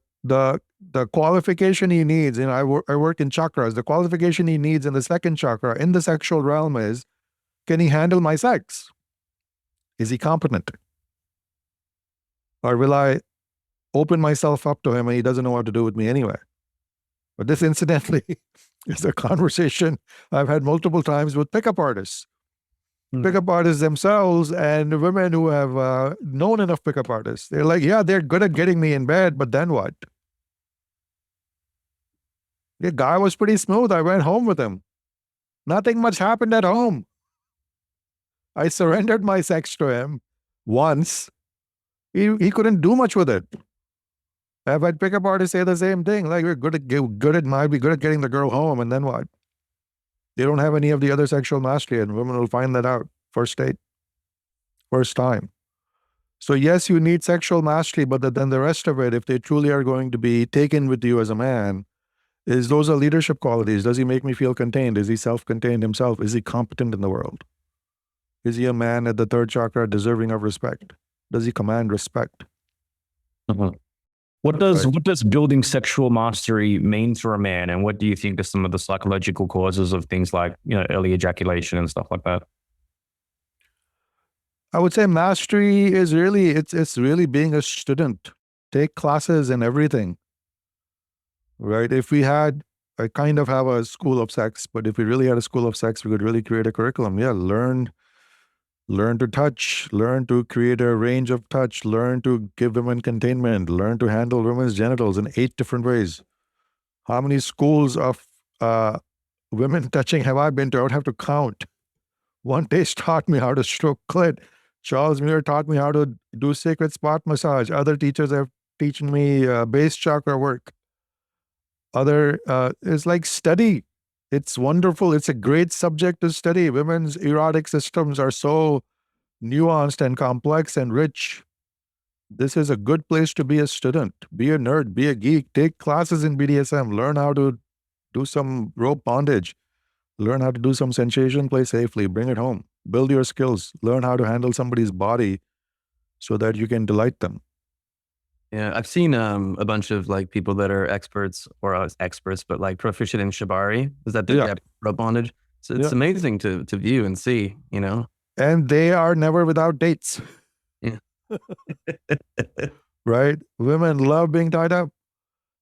qualification he needs, I work in chakras, the qualification he needs in the second chakra, in the sexual realm is, can he handle my sex? Is he competent? Or will I open myself up to him and he doesn't know what to do with me anyway? But this, incidentally, is a conversation I've had multiple times with pickup artists. Pickup artists themselves and women who have known enough pickup artists. They're like, yeah, they're good at getting me in bed, but then what? The guy was pretty smooth. I went home with him. Nothing much happened at home. I surrendered my sex to him once. He couldn't do much with it. I've had pickup artists say the same thing. Like, we're good at getting the girl home, and then what? They don't have any of the other sexual mastery, and women will find that out first date, first time. So yes, you need sexual mastery, but then the rest of it, if they truly are going to be taken with you as a man, those are leadership qualities. Does he make me feel contained? Is he self-contained himself? Is he competent in the world? Is he a man at the third chakra deserving of respect? Does he command respect? Uh-huh. What does building sexual mastery mean for a man, and what do you think are some of the psychological causes of things like early ejaculation and stuff like that? I would say mastery is really it's really being a student. Take classes and everything. Right? I kind of have a school of sex, but if we really had a school of sex, we could really create a curriculum. Yeah, learn to touch, learn to create a range of touch, learn to give women containment, learn to handle women's genitals in 8 different ways. How many schools of women touching have I been to? I would have to count. One taste taught me how to stroke clit. Charles Muir taught me how to do sacred spot massage. Other teachers have teaching me base chakra work. It's like study. It's wonderful. It's a great subject to study. Women's erotic systems are so nuanced and complex and rich. This is a good place to be a student. Be a nerd, be a geek, take classes in BDSM, learn how to do some rope bondage, learn how to do some sensation play safely, bring it home, build your skills, learn how to handle somebody's body so that you can delight them. Yeah, I've seen a bunch of like people that are experts, but like proficient in shibari. Is that the rope bondage? So it's amazing to view and see, And they are never without dates. Yeah. Right? Women love being tied up.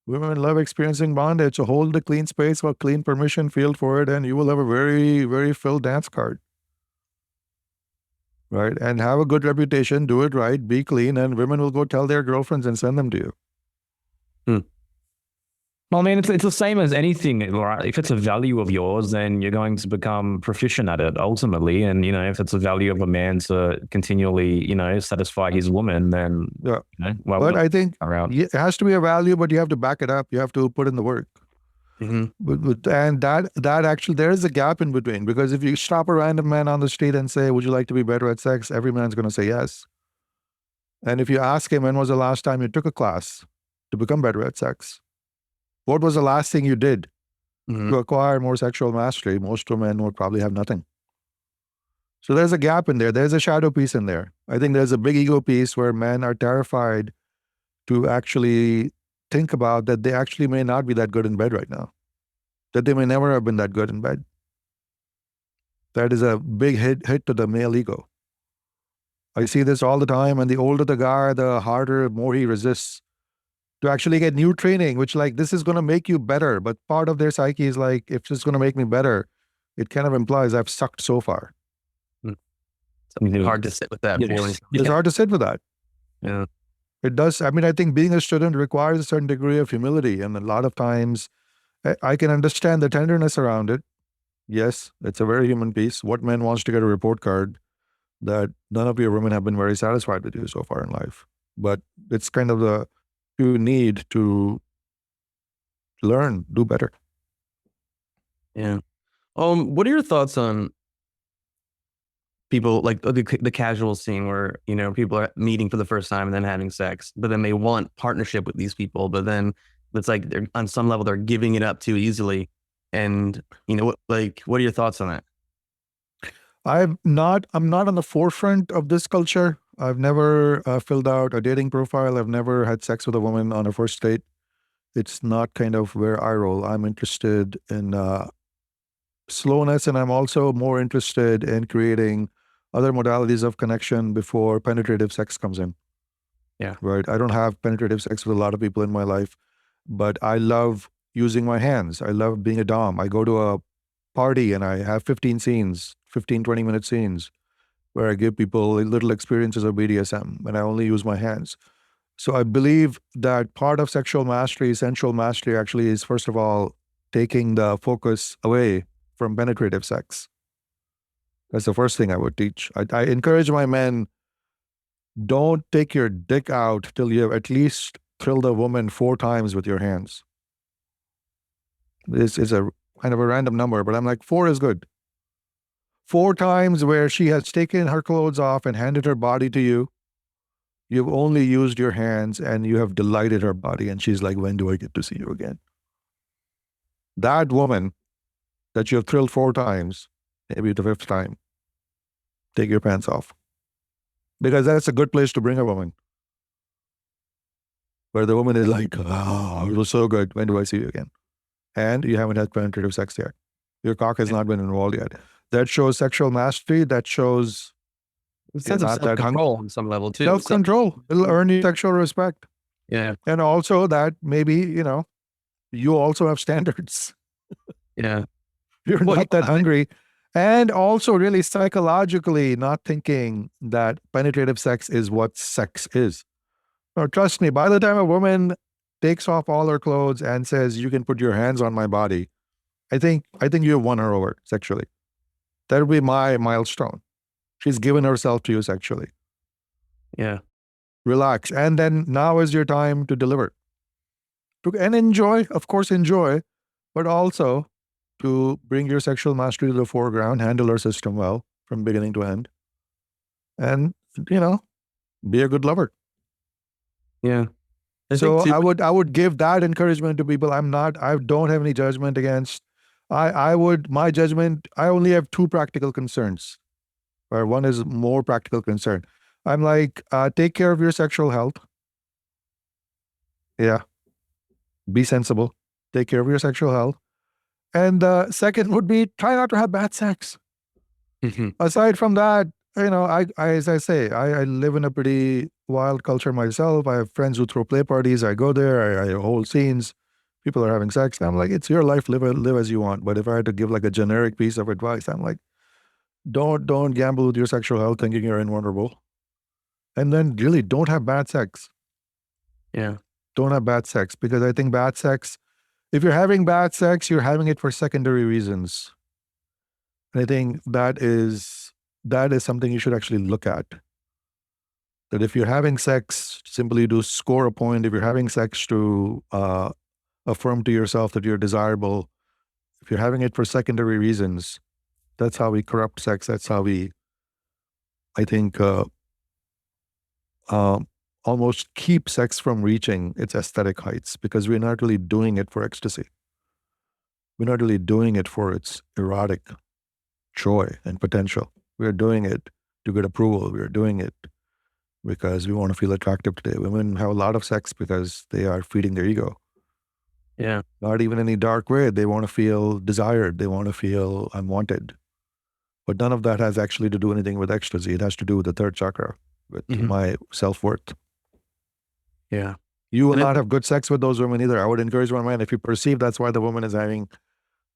Women love experiencing bondage. So hold the clean space or clean permission field for it, and you will have a very, very filled dance card. Right? And have a good reputation, do it right, be clean, and women will go tell their girlfriends and send them to you. Well, I mean, it's the same as anything, right? If it's a value of yours, then you're going to become proficient at it ultimately. And, if it's a value of a man to continually, satisfy his woman, then, but I think it has to be a value, but you have to back it up. You have to put in the work. Mm-hmm. And that actually, there is a gap in between, because if you stop a random man on the street and say, would you like to be better at sex? Every man's going to say yes. And if you ask him, when was the last time you took a class to become better at sex? What was the last thing you did to acquire more sexual mastery? Most women would probably have nothing. So there's a gap in there. There's a shadow piece in there. I think there's a big ego piece where men are terrified to actually think about that they actually may not be that good in bed right now, that they may never have been that good in bed. That is a big hit to the male ego. I see this all the time, and the older the guy, the harder, more he resists to actually get new training, which like, this is going to make you better. But part of their psyche is like, if it's going to make me better, it kind of implies I've sucked so far. It's hard to sit with that feeling. It's hard to sit with that. Yeah. It does. I mean, I think being a student requires a certain degree of humility. And a lot of times I can understand the tenderness around it. Yes, it's a very human piece. What man wants to get a report card that none of your women have been very satisfied with you so far in life? But it's kind of the, you need to learn, do better. Yeah. What are your thoughts on people like the casual scene where, you know, people are meeting for the first time and then having sex, but then they want partnership with these people, but then it's like they're on some level they're giving it up too easily. And you know, what are your thoughts on that? I'm not on the forefront of this culture. I've never filled out a dating profile. I've never had sex with a woman on a first date. It's not kind of where I roll. I'm interested in slowness, and I'm also more interested in creating other modalities of connection before penetrative sex comes in. Yeah. Right. I don't have penetrative sex with a lot of people in my life, but I love using my hands. I love being a dom. I go to a party and I have 15 scenes, 15, 20-minute scenes where I give people little experiences of BDSM, and I only use my hands. So I believe that part of sexual mastery, sensual mastery, actually is, first of all, taking the focus away from penetrative sex. That's the first thing I would teach. I encourage my men, don't take your dick out till you have at least thrilled a woman 4 times with your hands. This is a kind of a random number, but I'm like, 4 is good. 4 times where she has taken her clothes off and handed her body to you. You've only used your hands and you have delighted her body. And she's like, when do I get to see you again? That woman that you have thrilled 4 times, maybe the 5th time, take your pants off. Because that's a good place to bring a woman. Where the woman is like, oh, it was so good. When do I see you again? And you haven't had penetrative sex yet. Your cock has not been involved yet. That shows sexual mastery. That shows a sense of self-control on some level too. Self-control. It'll earn you sexual respect. Yeah. And also that maybe, you know, you also have standards. Yeah. You're not that hungry. And also really psychologically not thinking that penetrative sex is what sex is. No, trust me, by the time a woman takes off all her clothes and says, you can put your hands on my body, I think you have won her over sexually. That'll be my milestone. She's given herself to you sexually. Yeah. Relax. And then now is your time to deliver. And enjoy, of course, enjoy, but also to bring your sexual mastery to the foreground, handle her system well from beginning to end. And, you know, be a good lover. Yeah. I would give that encouragement to people. I don't have any judgment against, my judgment, I only have 2 practical concerns, or one is more practical concern. I'm like, take care of your sexual health. Yeah. Be sensible. Take care of your sexual health. And second would be, try not to have bad sex. Aside from that, you know, as I say, I live in a pretty wild culture myself. I have friends who throw play parties. I go there, I hold scenes. People are having sex. I'm like, it's your life, live as you want. But if I had to give like a generic piece of advice, I'm like, don't gamble with your sexual health thinking you're invulnerable. And then really don't have bad sex. Yeah. Don't have bad sex, because I think bad sex, if you're having bad sex, you're having it for secondary reasons. And I think that is something you should actually look at. That if you're having sex simply to score a point, if you're having sex to affirm to yourself that you're desirable, if you're having it for secondary reasons, that's how we corrupt sex. That's how we, I think, almost keep sex from reaching its aesthetic heights, because we're not really doing it for ecstasy. We're not really doing it for its erotic joy and potential. We're doing it to get approval. We're doing it because we want to feel attractive today. Women have a lot of sex because they are feeding their ego. Yeah. Not even in any dark way. They want to feel desired. They want to feel unwanted. But none of that has actually to do anything with ecstasy. It has to do with the third chakra, with my self-worth. Yeah. You will not have good sex with those women either. I would encourage one man, if you perceive that's why the woman is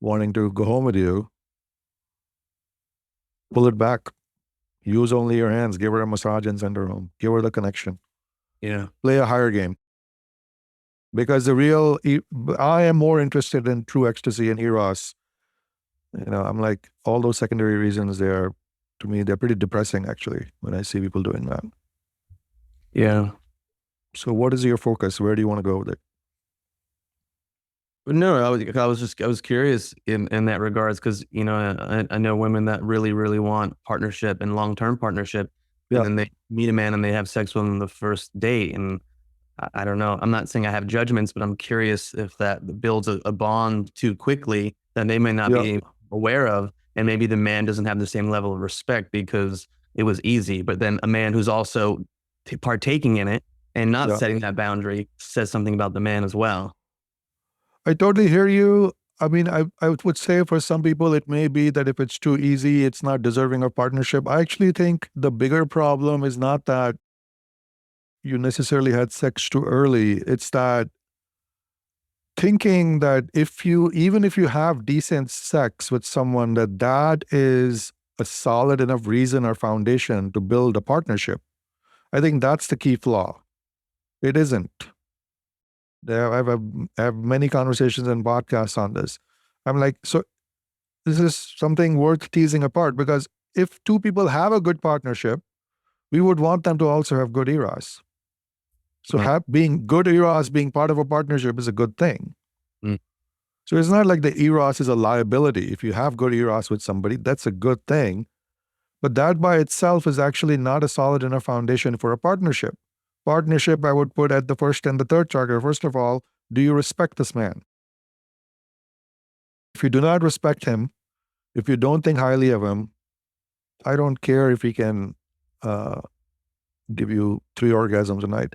wanting to go home with you, pull it back. Use only your hands. Give her a massage and send her home. Give her the connection. Yeah. Play a higher game. Because I am more interested in true ecstasy and Eros. I'm like, all those secondary reasons, to me, they're pretty depressing actually, when I see people doing that. Yeah. So what is your focus? Where do you want to go with it? No, I was curious in that regards, because I know women that really, really want partnership and long-term partnership, and then they meet a man and they have sex with him the first date, and I don't know. I'm not saying I have judgments, but I'm curious if that builds a bond too quickly that they may not be aware of, and maybe the man doesn't have the same level of respect because it was easy, but then a man who's also partaking in it and not setting that boundary says something about the man as well. I totally hear you. I mean, I would say for some people, it may be that if it's too easy, it's not deserving of partnership. I actually think the bigger problem is not that you necessarily had sex too early. It's that thinking that even if you have decent sex with someone, that is a solid enough reason or foundation to build a partnership. I think that's the key flaw. It isn't. I have many conversations and podcasts on this. I'm like, so this is something worth teasing apart, because if two people have a good partnership, we would want them to also have good Eros. So being good Eros, being part of a partnership is a good thing. So it's not like the Eros is a liability. If you have good Eros with somebody, that's a good thing. But that by itself is actually not a solid enough foundation for a partnership. Partnership, I would put at the first and the third chakra. First of all, do you respect this man? If you do not respect him, if you don't think highly of him, I don't care if he can give you 3 orgasms a night.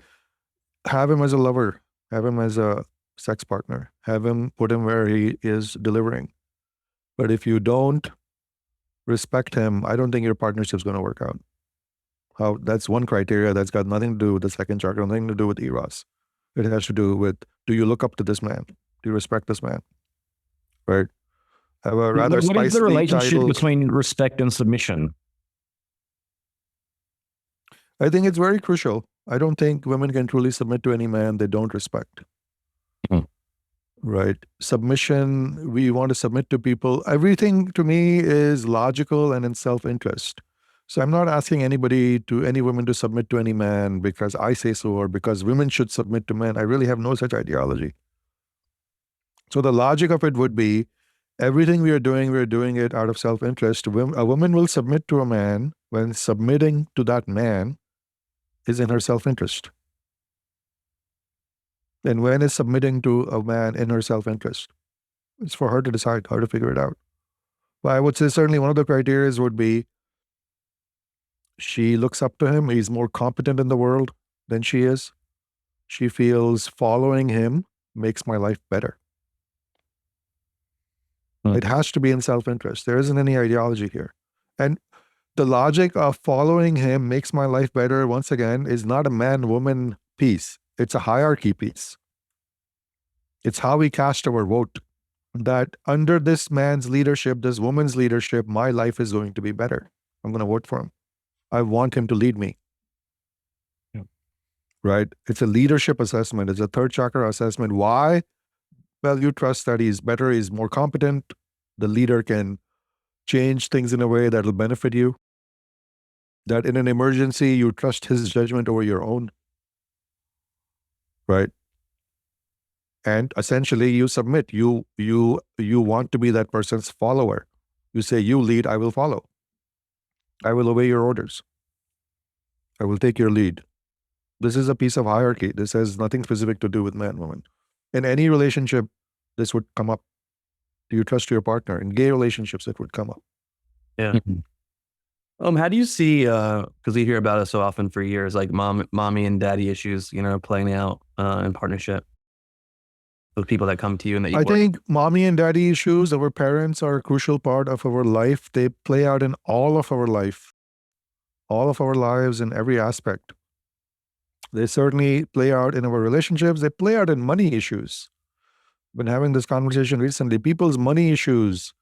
Have him as a lover. Have him as a sex partner. Have him, put him where he is delivering. But if you don't respect him, I don't think your partnership is going to work out. That's one criteria that's got nothing to do with the second chakra, nothing to do with Eros. It has to do with, do you look up to this man? Do you respect this man? Right? Have a rather What is the relationship titled, between respect and submission? I think it's very crucial. I don't think women can truly submit to any man they don't respect. Right? Submission, we want to submit to people. Everything to me is logical and in self-interest. So I'm not asking any woman to submit to any man because I say so, or because women should submit to men. I really have no such ideology. So the logic of it would be, everything we're doing it out of self-interest. A woman will submit to a man when submitting to that man is in her self-interest. And when is submitting to a man in her self-interest? It's for her to decide how to figure it out. But I would say certainly one of the criteria would be, she looks up to him. He's more competent in the world than she is. She feels following him makes my life better. It has to be in self-interest. There isn't any ideology here. And the logic of following him makes my life better, once again, is not a man-woman piece. It's a hierarchy piece. It's how we cast our vote. That under this man's leadership, this woman's leadership, my life is going to be better. I'm going to vote for him. I want him to lead me. Right? It's a leadership assessment. It's a third chakra assessment. Why? Well, you trust that he's better, he's more competent. The leader can change things in a way that will benefit you. That in an emergency, you trust his judgment over your own. Right? And essentially you submit. You want to be that person's follower. You say, you lead, I will follow. I will obey your orders. I will take your lead. This is a piece of hierarchy. This has nothing specific to do with man, woman. In any relationship, this would come up. Do you trust your partner? In gay relationships, it would come up. Yeah. How do you see, because we hear about it so often for years, like mommy and daddy issues, playing out in partnership with people that come to you and that you I work. think mommy and daddy issues, our parents are a crucial part of our life. They play out in all of our lives in every aspect. They certainly play out in our relationships. They play out in money issues. Been having this conversation recently. People's money issues,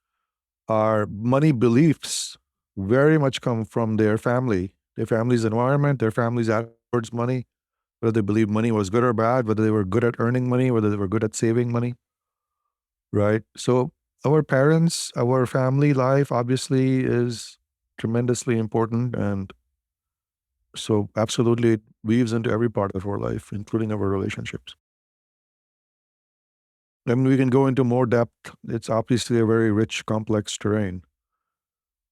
our money beliefs very much come from their family's environment, their family's attitude towards money, whether they believe money was good or bad, whether they were good at earning money, whether they were good at saving money, right? So our parents, our family life obviously is tremendously important. And so absolutely it weaves into every part of our life, including our relationships. I mean, we can go into more depth. It's obviously a very rich, complex terrain.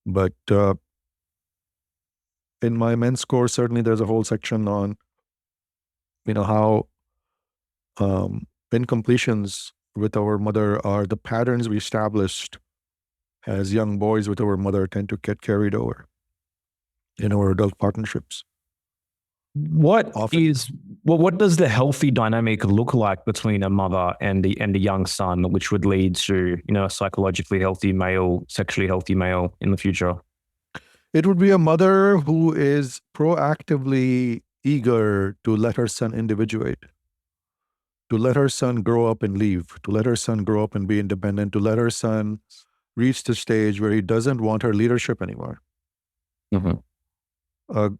But in my men's course, certainly there's a whole section on, how incompletions with our mother are the patterns we established as young boys with our mother tend to get carried over in our adult partnerships. What does the healthy dynamic look like between a mother and a young son, which would lead to, a psychologically healthy male, sexually healthy male in the future? It would be a mother who is proactively eager to let her son individuate, to let her son grow up and leave, to let her son grow up and be independent, to let her son reach the stage where he doesn't want her leadership anymore. Mm-hmm.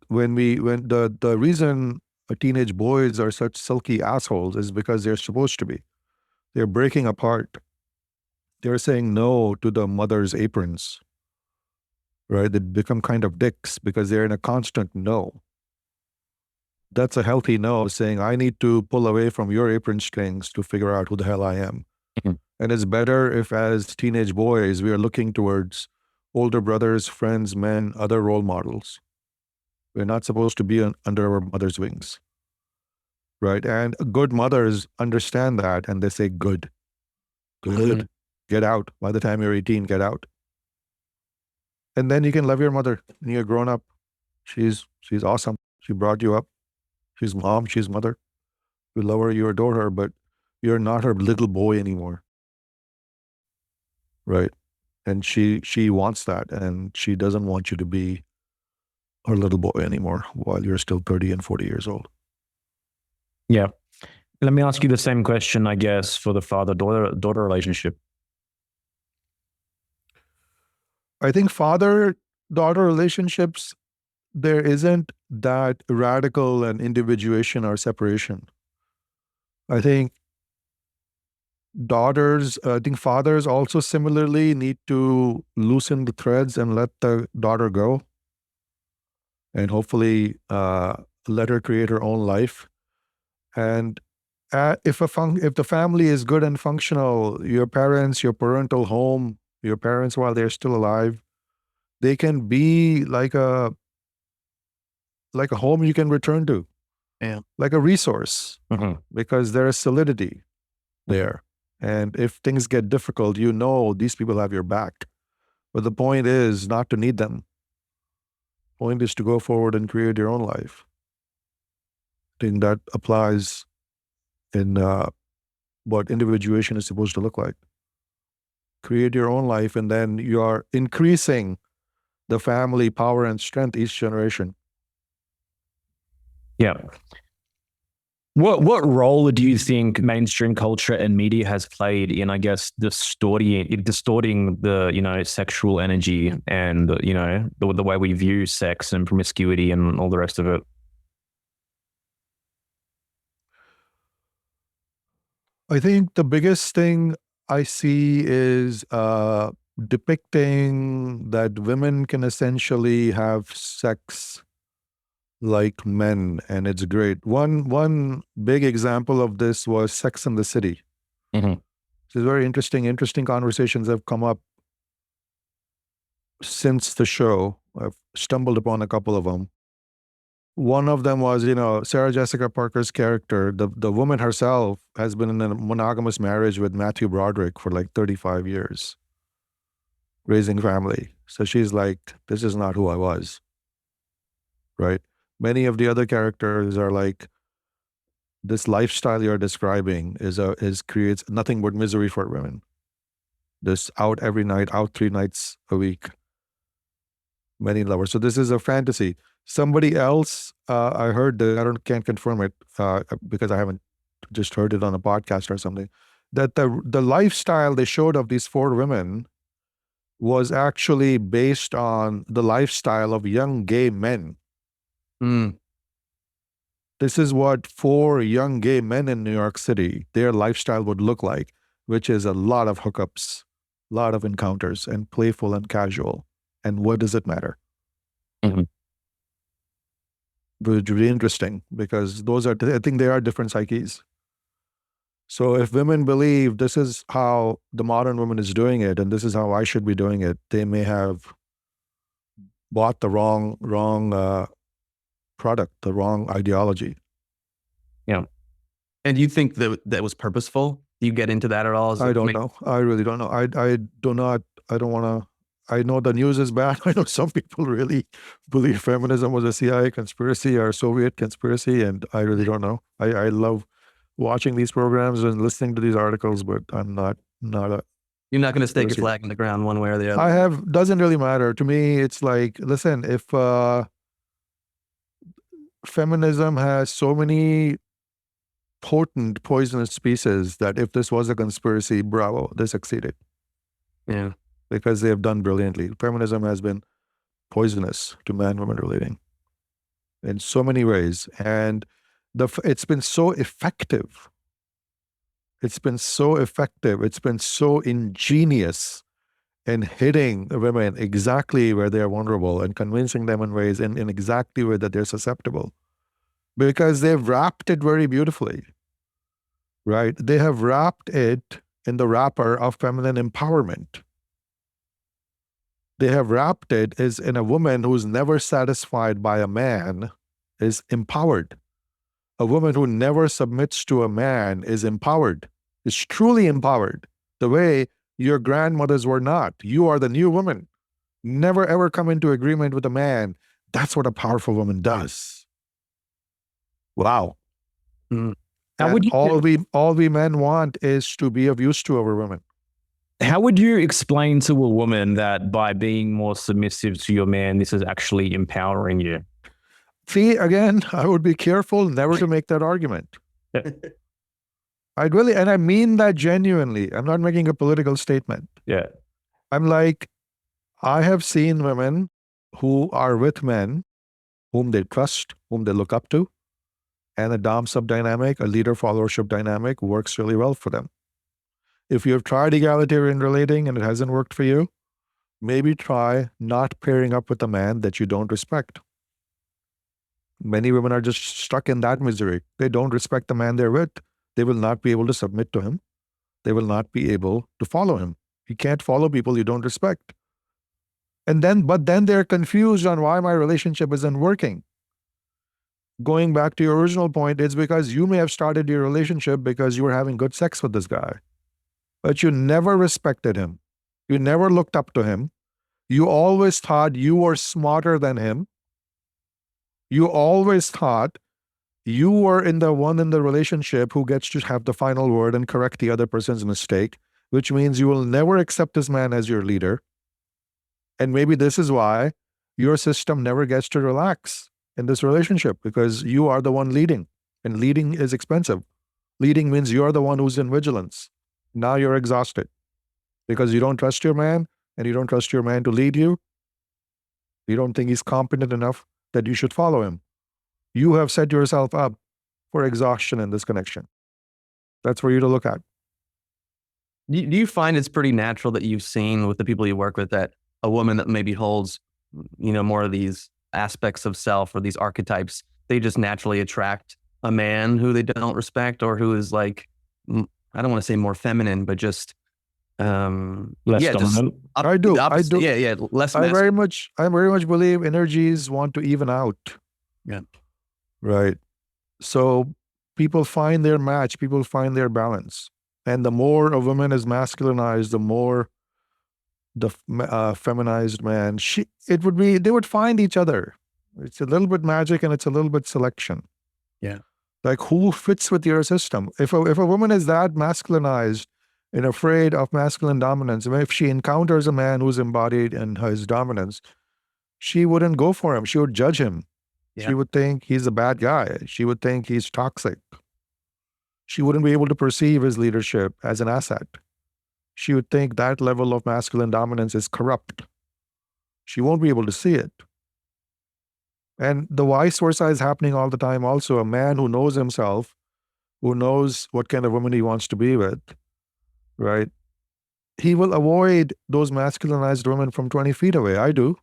When the reason teenage boys are such silky assholes is because they're supposed to be. They're breaking apart. They're saying no to the mother's aprons, right? They become kind of dicks because they're in a constant no. That's a healthy no, saying I need to pull away from your apron strings to figure out who the hell I am. Mm-hmm. And it's better if as teenage boys, we are looking towards older brothers, friends, men, other role models. We're not supposed to be under our mother's wings, right? And good mothers understand that and they say, good, get out. By the time you're 18, get out. And then you can love your mother when you're grown up. She's awesome. She brought you up. She's mom, she's mother. You love her, you adore her, but you're not her little boy anymore, right? And she wants that, and she doesn't want you to be her little boy anymore while you're still 30 and 40 years old. Yeah. Let me ask you the same question, I guess, for the father-daughter relationship. I think father-daughter relationships, there isn't that radical an individuation or separation. I think fathers also similarly need to loosen the threads and let the daughter go, and hopefully let her create her own life. And if the family is good and functional, your parents, your parental home, your parents while they're still alive, they can be like a home you can return to, like a resource, because there is solidity there. And if things get difficult, these people have your back. But the point is not to need them. The point is to go forward and create your own life. I think that applies in what individuation is supposed to look like. Create your own life, and then you are increasing the family power and strength each generation. Yeah. What role do you think mainstream culture and media has played in, I guess, distorting the, sexual energy and, the way we view sex and promiscuity and all the rest of it? I think the biggest thing I see is depicting that women can essentially have sex like men, and it's great. One big example of this was Sex and the City. Mm-hmm. It's very interesting conversations have come up since the show. I've stumbled upon a couple of them. One of them was, Sarah Jessica Parker's character, the woman herself has been in a monogamous marriage with Matthew Broderick for like 35 years. raising family. So she's like, this is not who I was, right? Many of the other characters are like, this lifestyle you're describing is creates nothing but misery for women. This out every night, out 3 nights a week, many lovers. So this is a fantasy. Somebody else, I heard that can't confirm it because I haven't just heard it on a podcast or something. That the lifestyle they showed of these 4 women was actually based on the lifestyle of young gay men. This is what 4 young gay men in New York City, their lifestyle would look like, which is a lot of hookups, a lot of encounters, and playful and casual. And what does it matter? Mm-hmm. It would be interesting because those are, I think they are different psyches. So if women believe this is how the modern woman is doing it and this is how I should be doing it, they may have bought the wrong product, the wrong ideology. Yeah. And you think that was purposeful? Do you get into that at all? I don't know. I really don't know. I don't want to. I know the news is bad. I know some people really believe feminism was a CIA conspiracy or Soviet conspiracy, and I really don't know. I love watching these programs and listening to these articles, but I'm not a. You're not going to stake your flag in the ground one way or the other. Doesn't really matter. To me, it's like, listen, if feminism has so many potent poisonous pieces that if this was a conspiracy, bravo, they succeeded. Yeah. Because they have done brilliantly. Feminism has been poisonous to man-woman relating in so many ways. And it's been so effective. It's been so effective. It's been so ingenious in hitting women exactly where they're vulnerable and convincing them in ways in exactly where that they're susceptible. Because they've wrapped it very beautifully, right? They have wrapped it in the wrapper of feminine empowerment. They have wrapped it as in a woman who's never satisfied by a man is empowered. A woman who never submits to a man is empowered, is truly empowered, the way your grandmothers were not. You are the new woman. Never ever come into agreement with a man. That's what a powerful woman does. Wow. How And would you, all we men want is to be of use to our women. how would you explain to a woman that by being more submissive to your man, this is actually empowering you? See, again, I would be careful never to make that argument. I'd really, and I mean that genuinely. I'm not making a political statement. Yeah. I'm like, I have seen women who are with men whom they trust, whom they look up to, and a dom-sub dynamic, a leader-followership dynamic works really well for them. If you've tried egalitarian relating and it hasn't worked for you, maybe try not pairing up with a man that you don't respect. Many women are just stuck in that misery. They don't respect the man they're with. They will not be able to submit to him. They will not be able to follow him. You can't follow people you don't respect. But then they're confused on why my relationship isn't working. Going back to your original point, it's because you may have started your relationship because you were having good sex with this guy, but you never respected him. You never looked up to him. You always thought you were smarter than him. You always thought you were the one in the relationship who gets to have the final word and correct the other person's mistake, which means you will never accept this man as your leader. And maybe this is why your system never gets to relax in this relationship, because you are the one leading, and leading is expensive. Leading means you're the one who's in vigilance. Now you're exhausted because you don't trust your man, and you don't trust your man to lead you. You don't think he's competent enough that you should follow him. You have set yourself up for exhaustion in this connection. That's for you to look at. Do you find it's pretty natural that you've seen with the people you work with that a woman that maybe holds, more of these aspects of self or these archetypes, they just naturally attract a man who they don't respect or who is like, I don't want to say more feminine, but just Less dominant. I do. Yeah, less. I very much believe energies want to even out. Yeah. Right. So people find their match, people find their balance. And the more a woman is masculinized, the more the feminized man, they would find each other. It's a little bit magic and it's a little bit selection. Yeah. Like who fits with your system? If a woman is that masculinized and afraid of masculine dominance, I mean, if she encounters a man who's embodied in his dominance, she wouldn't go for him. She would judge him. Yeah. She would think he's a bad guy. She would think he's toxic. She wouldn't be able to perceive his leadership as an asset. She would think that level of masculine dominance is corrupt. She won't be able to see it. And the vice versa is happening all the time also. A man who knows himself, who knows what kind of woman he wants to be with, right? He will avoid those masculinized women from 20 feet away. I do.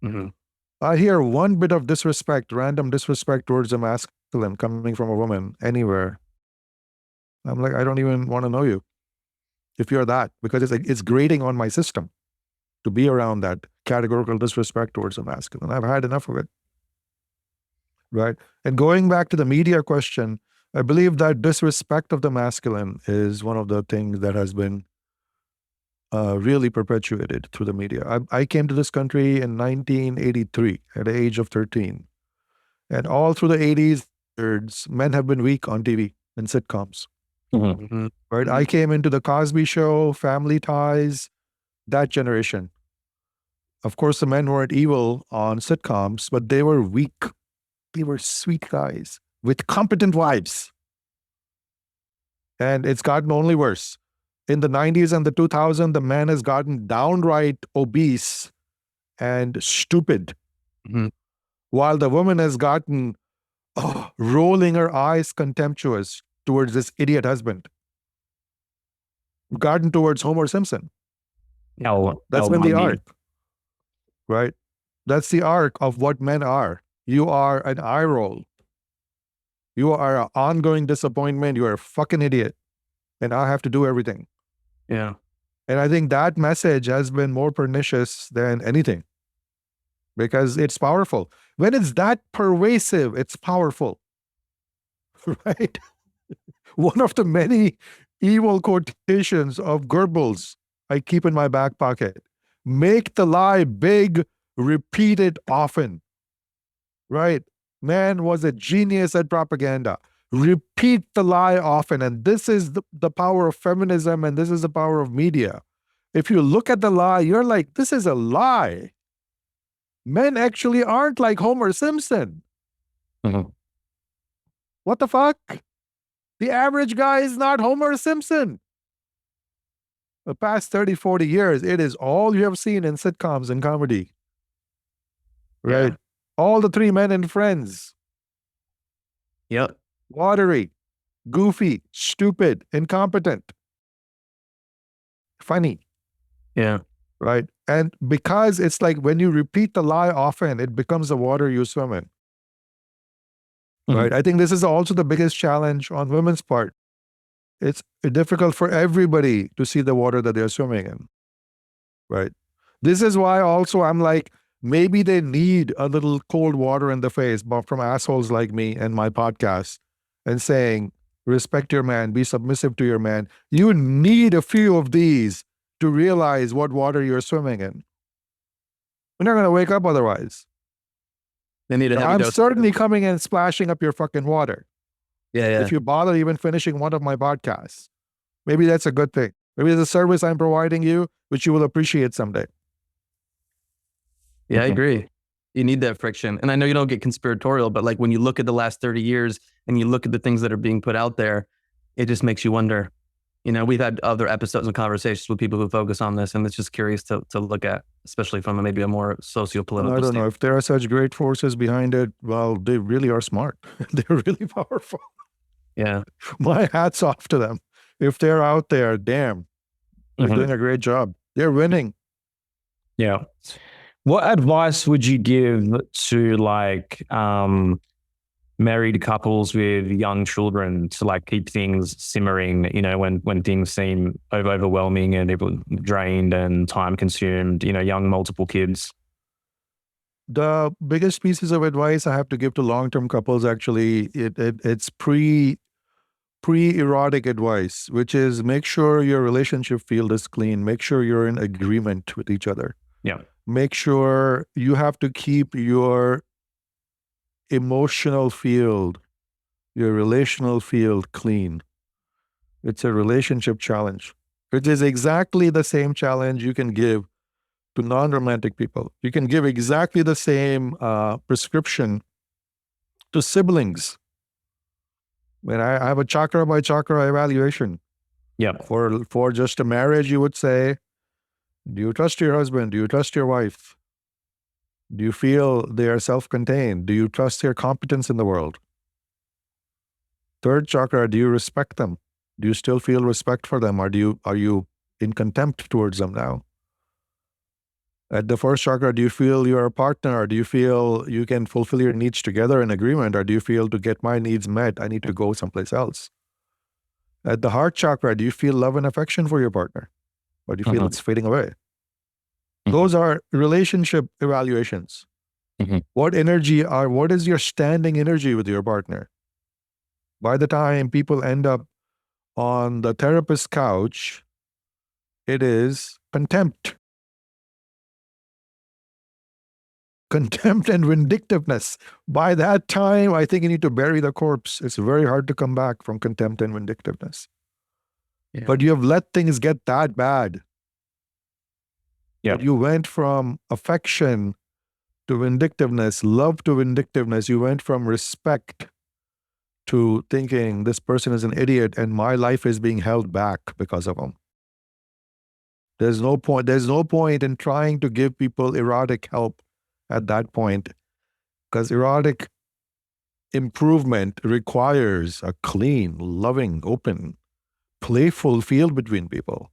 Mm-hmm. I hear one bit of disrespect, random disrespect towards a masculine coming from a woman anywhere. I'm like, I don't even want to know you if you're that, because it's grating on my system to be around that categorical disrespect towards a masculine. I've had enough of it. Right? And going back to the media question, I believe that disrespect of the masculine is one of the things that has been really perpetuated through the media. I came to this country in 1983 at the age of 13. And all through the 80s, men have been weak on TV and sitcoms. Mm-hmm. Right? I came into the Cosby Show, Family Ties, that generation. Of course, the men weren't evil on sitcoms, but they were weak. They were sweet guys with competent wives. And it's gotten only worse. In the 90s and the 2000s, the man has gotten downright obese and stupid, Mm-hmm. while the woman has gotten rolling her eyes contemptuous towards this idiot husband. Gotten towards Homer Simpson. That's been the arc, right? That's the arc of what men are. You are an eye roll. You are an ongoing disappointment. You are a fucking idiot. And I have to do everything. Yeah. And I think that message has been more pernicious than anything because it's powerful. When it's that pervasive, it's powerful, right? One of the many evil quotations of Goebbels I keep in my back pocket. Make the lie big, repeat it often. Right? Man was a genius at propaganda. Repeat the lie often. And this is the power of feminism, and this is the power of media. If you look at the lie, you're like, this is a lie. Men actually aren't like Homer Simpson. Mm-hmm. What the fuck? The average guy is not Homer Simpson. The past 30, 40 years, it is all you have seen in sitcoms and comedy. Right? Yeah. All the three men and Friends. Yep. Watery, goofy, stupid, incompetent, funny. Yeah. Right? And because it's like when you repeat the lie often, it becomes the water you swim in. Mm-hmm. Right? I think this is also the biggest challenge on women's part. It's difficult for everybody to see the water that they're swimming in. Right? This is why also I'm like, maybe they need a little cold water in the face from assholes like me and my podcast and saying, respect your man, be submissive to your man. You need a few of these to realize what water you're swimming in. We're not going to wake up otherwise. They need I'm certainly coming and splashing up your fucking water. Yeah. If you bother even finishing one of my podcasts, maybe that's a good thing. Maybe there's a service I'm providing you, which you will appreciate someday. Yeah, I agree. You need that friction. And I know you don't get conspiratorial, but like when you look at the last 30 years and you look at the things that are being put out there, it just makes you wonder. You know, we've had other episodes and conversations with people who focus on this, and it's just curious to look at, especially from maybe a more socio-political I don't know. If there are such great forces behind it, well, they really are smart. They're really powerful. Yeah. My hat's off to them. If they're out there, damn, they're doing a great job. They're winning. Yeah. What advice would you give to like married couples with young children to like keep things simmering, you know, when things seem overwhelming and people drained and time consumed, you know, young multiple kids? The biggest pieces of advice I have to give to long-term couples, actually, it's pre-erotic advice, which is make sure your relationship field is clean. Make sure you're in agreement with each other. Yeah. Make sure you have to keep your emotional field, your relational field clean. It's a relationship challenge. It is exactly the same challenge you can give to non-romantic people. You can give exactly the same prescription to siblings. When I have a chakra by chakra evaluation. Yeah. For just a marriage, you would say, do you trust your husband? Do you trust your wife? Do you feel they are self-contained? Do you trust their competence in the world? Third chakra, do you respect them? Do you still feel respect for them? Or are you in contempt towards them now? At the first chakra, do you feel you're a partner? Or do you feel you can fulfill your needs together in agreement? Or do you feel to get my needs met, I need to go someplace else? At the heart chakra, do you feel love and affection for your partner? Or do you feel it's fading away? Those are relationship evaluations. What is your standing energy with your partner? By the time people end up on the therapist's couch, it is contempt. Contempt and vindictiveness. By that time, I think you need to bury the corpse. It's very hard to come back from contempt and vindictiveness. Yeah. But you have let things get that bad. Yeah. You went from affection to vindictiveness, love to vindictiveness. You went from respect to thinking this person is an idiot and my life is being held back because of him. There's no point in trying to give people erotic help at that point, because erotic improvement requires a clean, loving, open, playful field between people.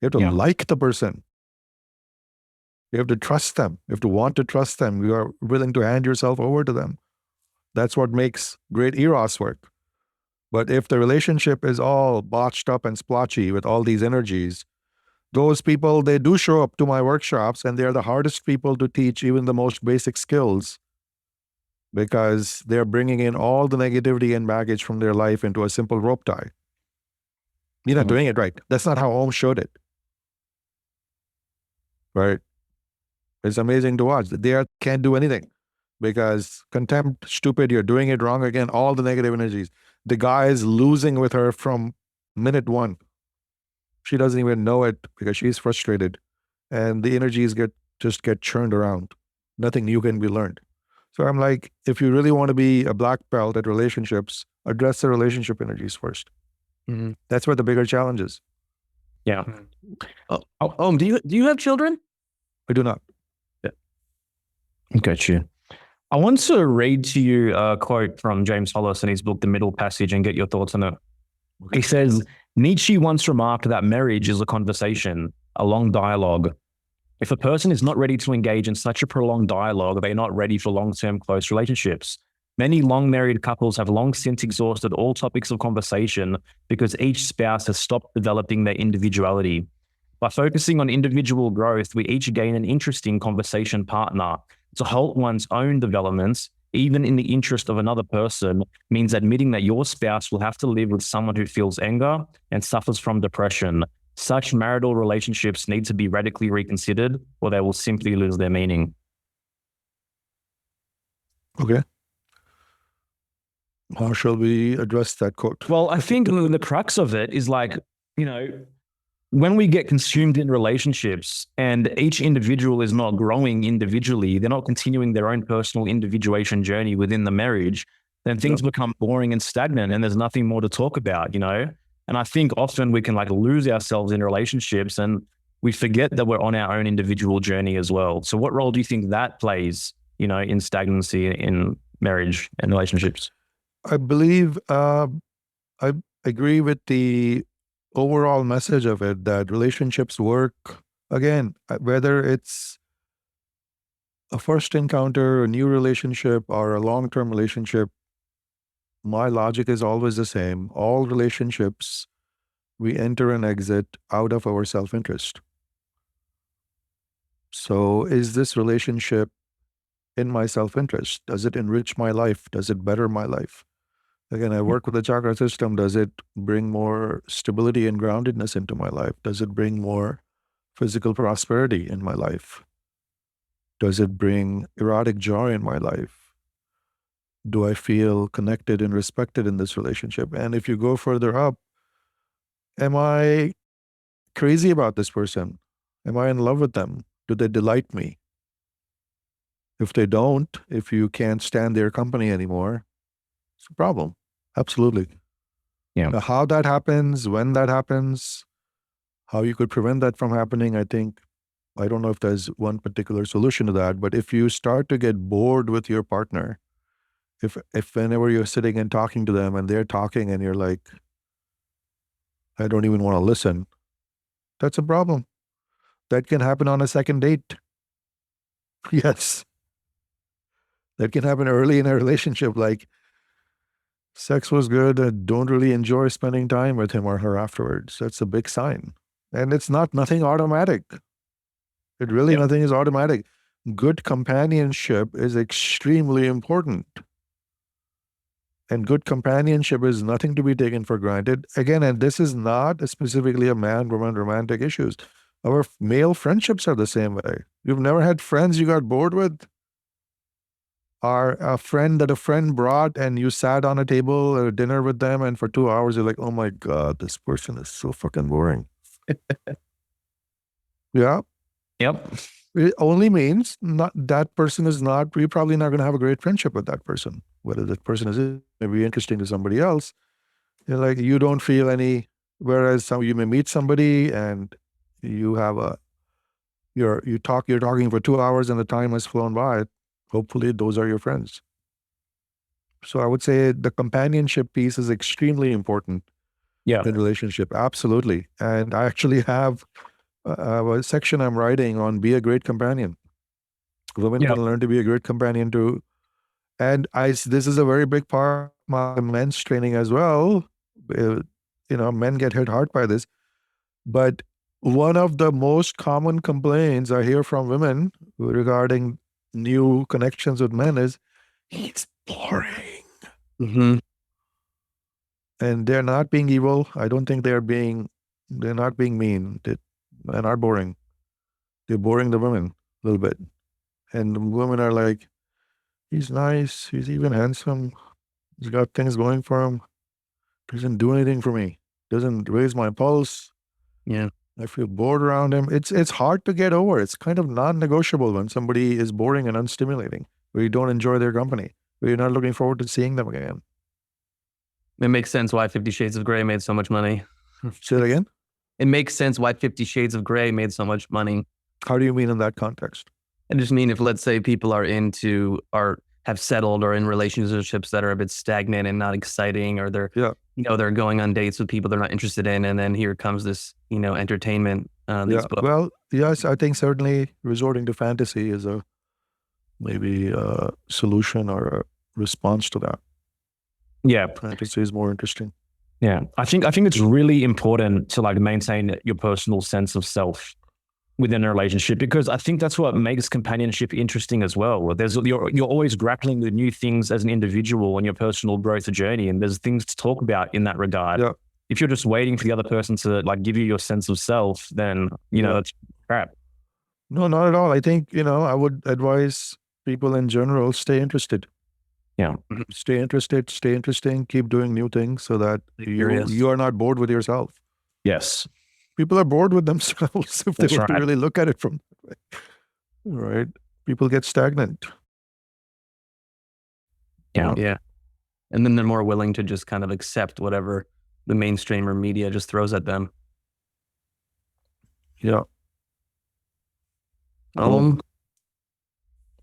You have to like the person. You have to trust them. You have to want to trust them. You are willing to hand yourself over to them. That's what makes great Eros work. But if the relationship is all botched up and splotchy with all these energies, those people, they do show up to my workshops and they're the hardest people to teach even the most basic skills, because they're bringing in all the negativity and baggage from their life into a simple rope tie. You're not doing it right. That's not how Om showed it. Right? It's amazing to watch. They can't do anything because contempt, stupid, you're doing it wrong again, all the negative energies. The guy is losing with her from minute one. She doesn't even know it because she's frustrated. And the energies just get churned around. Nothing new can be learned. So I'm like, if you really want to be a black belt at relationships, address the relationship energies first. That's where the bigger challenge is. Yeah. Do you have children? I do not. Got you. I want to read to you a quote from James Hollis in his book, The Middle Passage, and get your thoughts on it. He says, Nietzsche once remarked that marriage is a conversation, a long dialogue. If a person is not ready to engage in such a prolonged dialogue, they are not ready for long-term close relationships. Many long-married couples have long since exhausted all topics of conversation because each spouse has stopped developing their individuality. By focusing on individual growth, we each gain an interesting conversation partner. To halt one's own developments, even in the interest of another person, means admitting that your spouse will have to live with someone who feels anger and suffers from depression. Such marital relationships need to be radically reconsidered, or they will simply lose their meaning. Okay. How shall we address that quote? Well, I think the crux of it is like, when we get consumed in relationships and each individual is not growing individually, they're not continuing their own personal individuation journey within the marriage, then things become boring and stagnant and there's nothing more to talk about, And I think often we can lose ourselves in relationships and we forget that we're on our own individual journey as well. So what role do you think that plays, in stagnancy in marriage and relationships? I believe, I agree with the overall message of it, that relationships work, again, whether it's a first encounter, a new relationship, or a long-term relationship, my logic is always the same. All relationships, we enter and exit out of our self-interest. So is this relationship in my self-interest? Does it enrich my life? Does it better my life? Again, I work with the chakra system. Does it bring more stability and groundedness into my life? Does it bring more physical prosperity in my life? Does it bring erotic joy in my life? Do I feel connected and respected in this relationship? And if you go further up, am I crazy about this person? Am I in love with them? Do they delight me? If they don't, if you can't stand their company anymore, it's a problem. Absolutely. Yeah. Now, how that happens, when that happens, how you could prevent that from happening, I don't know if there's one particular solution to that, but if you start to get bored with your partner, if whenever you're sitting and talking to them and they're talking and you're like, I don't even want to listen, that's a problem. That can happen on a second date. Yes. That can happen early in a relationship. Like, sex was good, I don't really enjoy spending time with him or her afterwards. That's a big sign. And it's nothing automatic. Nothing is automatic. Good companionship is extremely important. And good companionship is nothing to be taken for granted. Again, and this is not specifically a man-woman romantic issues. Our male friendships are the same way. You've never had friends you got bored with? Or a friend that a friend brought and you sat on a table at a dinner with them and for 2 hours you're like, oh my God, this person is so fucking boring. Yeah. Yep. It only means not that person is not, you're probably not going to have a great friendship with that person. Whether that person is maybe interesting to somebody else. You're like, you don't feel any, whereas you may meet somebody and you have you're talking for 2 hours and the time has flown by. Hopefully those are your friends. So I would say the companionship piece is extremely important in relationship. Absolutely. And I actually have a section I'm writing on be a great companion. Women can learn to be a great companion too. And this is a very big part of my men's training as well. Men get hit hard by this. But one of the most common complaints I hear from women regarding new connections with men is, he's boring. Mm-hmm. And they're not being evil. I don't think they're not being mean. They're not boring. They're boring the women a little bit. And the women are like, he's nice. He's even handsome. He's got things going for him. Doesn't do anything for me. Doesn't raise my pulse. Yeah. I feel bored around him. It's hard to get over. It's kind of non-negotiable when somebody is boring and unstimulating, where you don't enjoy their company, where you're not looking forward to seeing them again. It makes sense why 50 Shades of Grey made so much money. Say it again? It makes sense why 50 Shades of Grey made so much money. How do you mean in that context? I just mean if, let's say, people have settled or in relationships that are a bit stagnant and not exciting, or they're going on dates with people they're not interested in, and then here comes this, entertainment. These books. Well, yes, I think certainly resorting to fantasy is maybe a solution or a response to that. Yeah. Fantasy is more interesting. Yeah. I think it's really important to maintain your personal sense of self within a relationship, because I think that's what makes companionship interesting as well. You're always grappling with new things as an individual on your personal growth journey, and there's things to talk about in that regard. Yeah. If you're just waiting for the other person to give you your sense of self, then that's crap. No, not at all. I think I would advise people in general stay interested. Yeah. Stay interested, stay interesting, keep doing new things so that you are not bored with yourself. Yes. People are bored with themselves if they were to really look at it from that way. Right? People get stagnant. Yeah. Yeah. And then they're more willing to just kind of accept whatever the mainstream or media just throws at them. Yeah.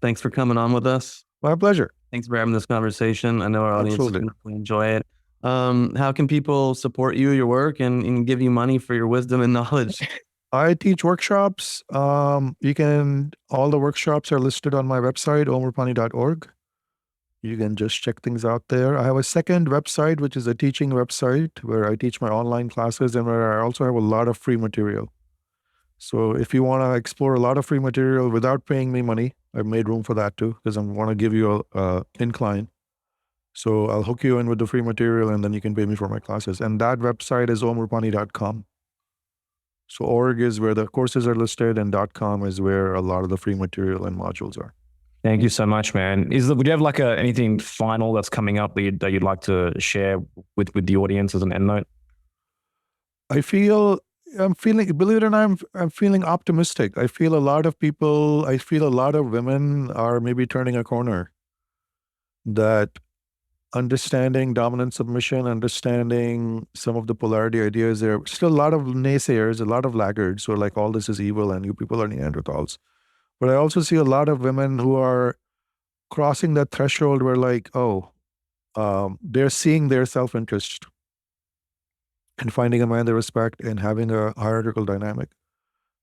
Thanks for coming on with us. My pleasure. Thanks for having this conversation. I know our audience is going to enjoy it. How can people support you, your work, and give you money for your wisdom and knowledge? I teach workshops. All the workshops are listed on my website, omrupani.org. You can just check things out there. I have a second website, which is a teaching website where I teach my online classes and where I also have a lot of free material. So if you want to explore a lot of free material without paying me money, I've made room for that too, because I want to give you a incline. So I'll hook you in with the free material and then you can pay me for my classes. And that website is omrupani.com. So org is where the courses are listed and .com is where a lot of the free material and modules are. Thank you so much, man. Would you have like anything final that's coming up that you'd like to share with the audience as an end note? I'm feeling, believe it or not, I'm feeling optimistic. I feel a lot of women are maybe turning a corner, that understanding dominant submission, understanding some of the polarity ideas. There are still a lot of naysayers, a lot of laggards who are like, all this is evil and you people are Neanderthals. But I also see a lot of women who are crossing that threshold where like, they're seeing their self-interest and finding a man they respect and having a hierarchical dynamic.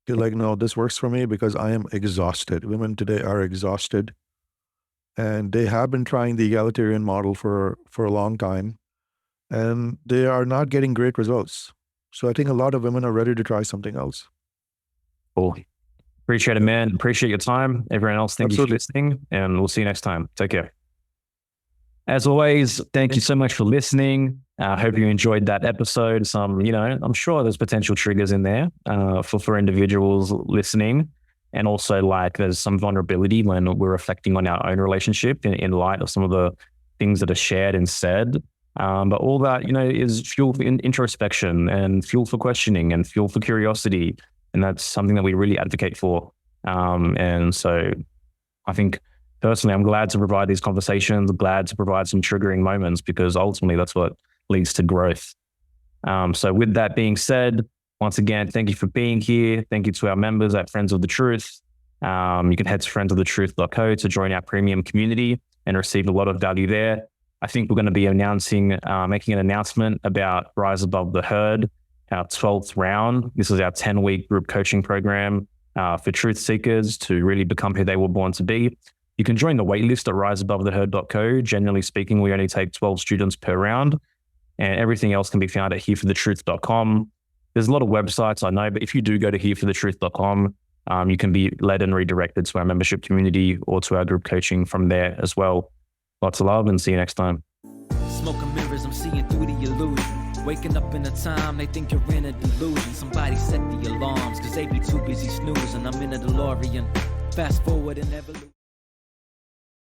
They're like, no, this works for me because I am exhausted. Women today are exhausted. And they have been trying the egalitarian model for a long time, and they are not getting great results. So I think a lot of women are ready to try something else. Cool. Appreciate it, man. Appreciate your time. Everyone else, thank you for listening, and we'll see you next time. Take care. As always, thank you so much for listening. I hope you enjoyed that episode. I'm sure there's potential triggers in there for individuals listening. And also like there's some vulnerability when we're reflecting on our own relationship in light of some of the things that are shared and said. But all that, is fuel for introspection and fuel for questioning and fuel for curiosity. And that's something that we really advocate for. And so I think personally, I'm glad to provide these conversations, glad to provide some triggering moments because ultimately that's what leads to growth. So with that being said, once again, thank you for being here. Thank you to our members at Friends of the Truth. You can head to friendsofthetruth.co to join our premium community and receive a lot of value there. I think we're going to be making an announcement about Rise Above the Herd, our 12th round. This is our 10-week group coaching program for truth seekers to really become who they were born to be. You can join the waitlist at riseabovetheherd.co. Generally speaking, we only take 12 students per round, and everything else can be found at herefforthetruth.com. There's a lot of websites, I know, but if you do go to herefforthetruth.com, you can be led and redirected to our membership community or to our group coaching from there as well. Lots of love and see you next time. Smoking mirrors, I'm seeing through the illusion. Waking up in a time, they think you're in a delusion. Somebody set the alarms, cause they be too busy snoozing. I'm in a DeLorean, fast forward and evolution.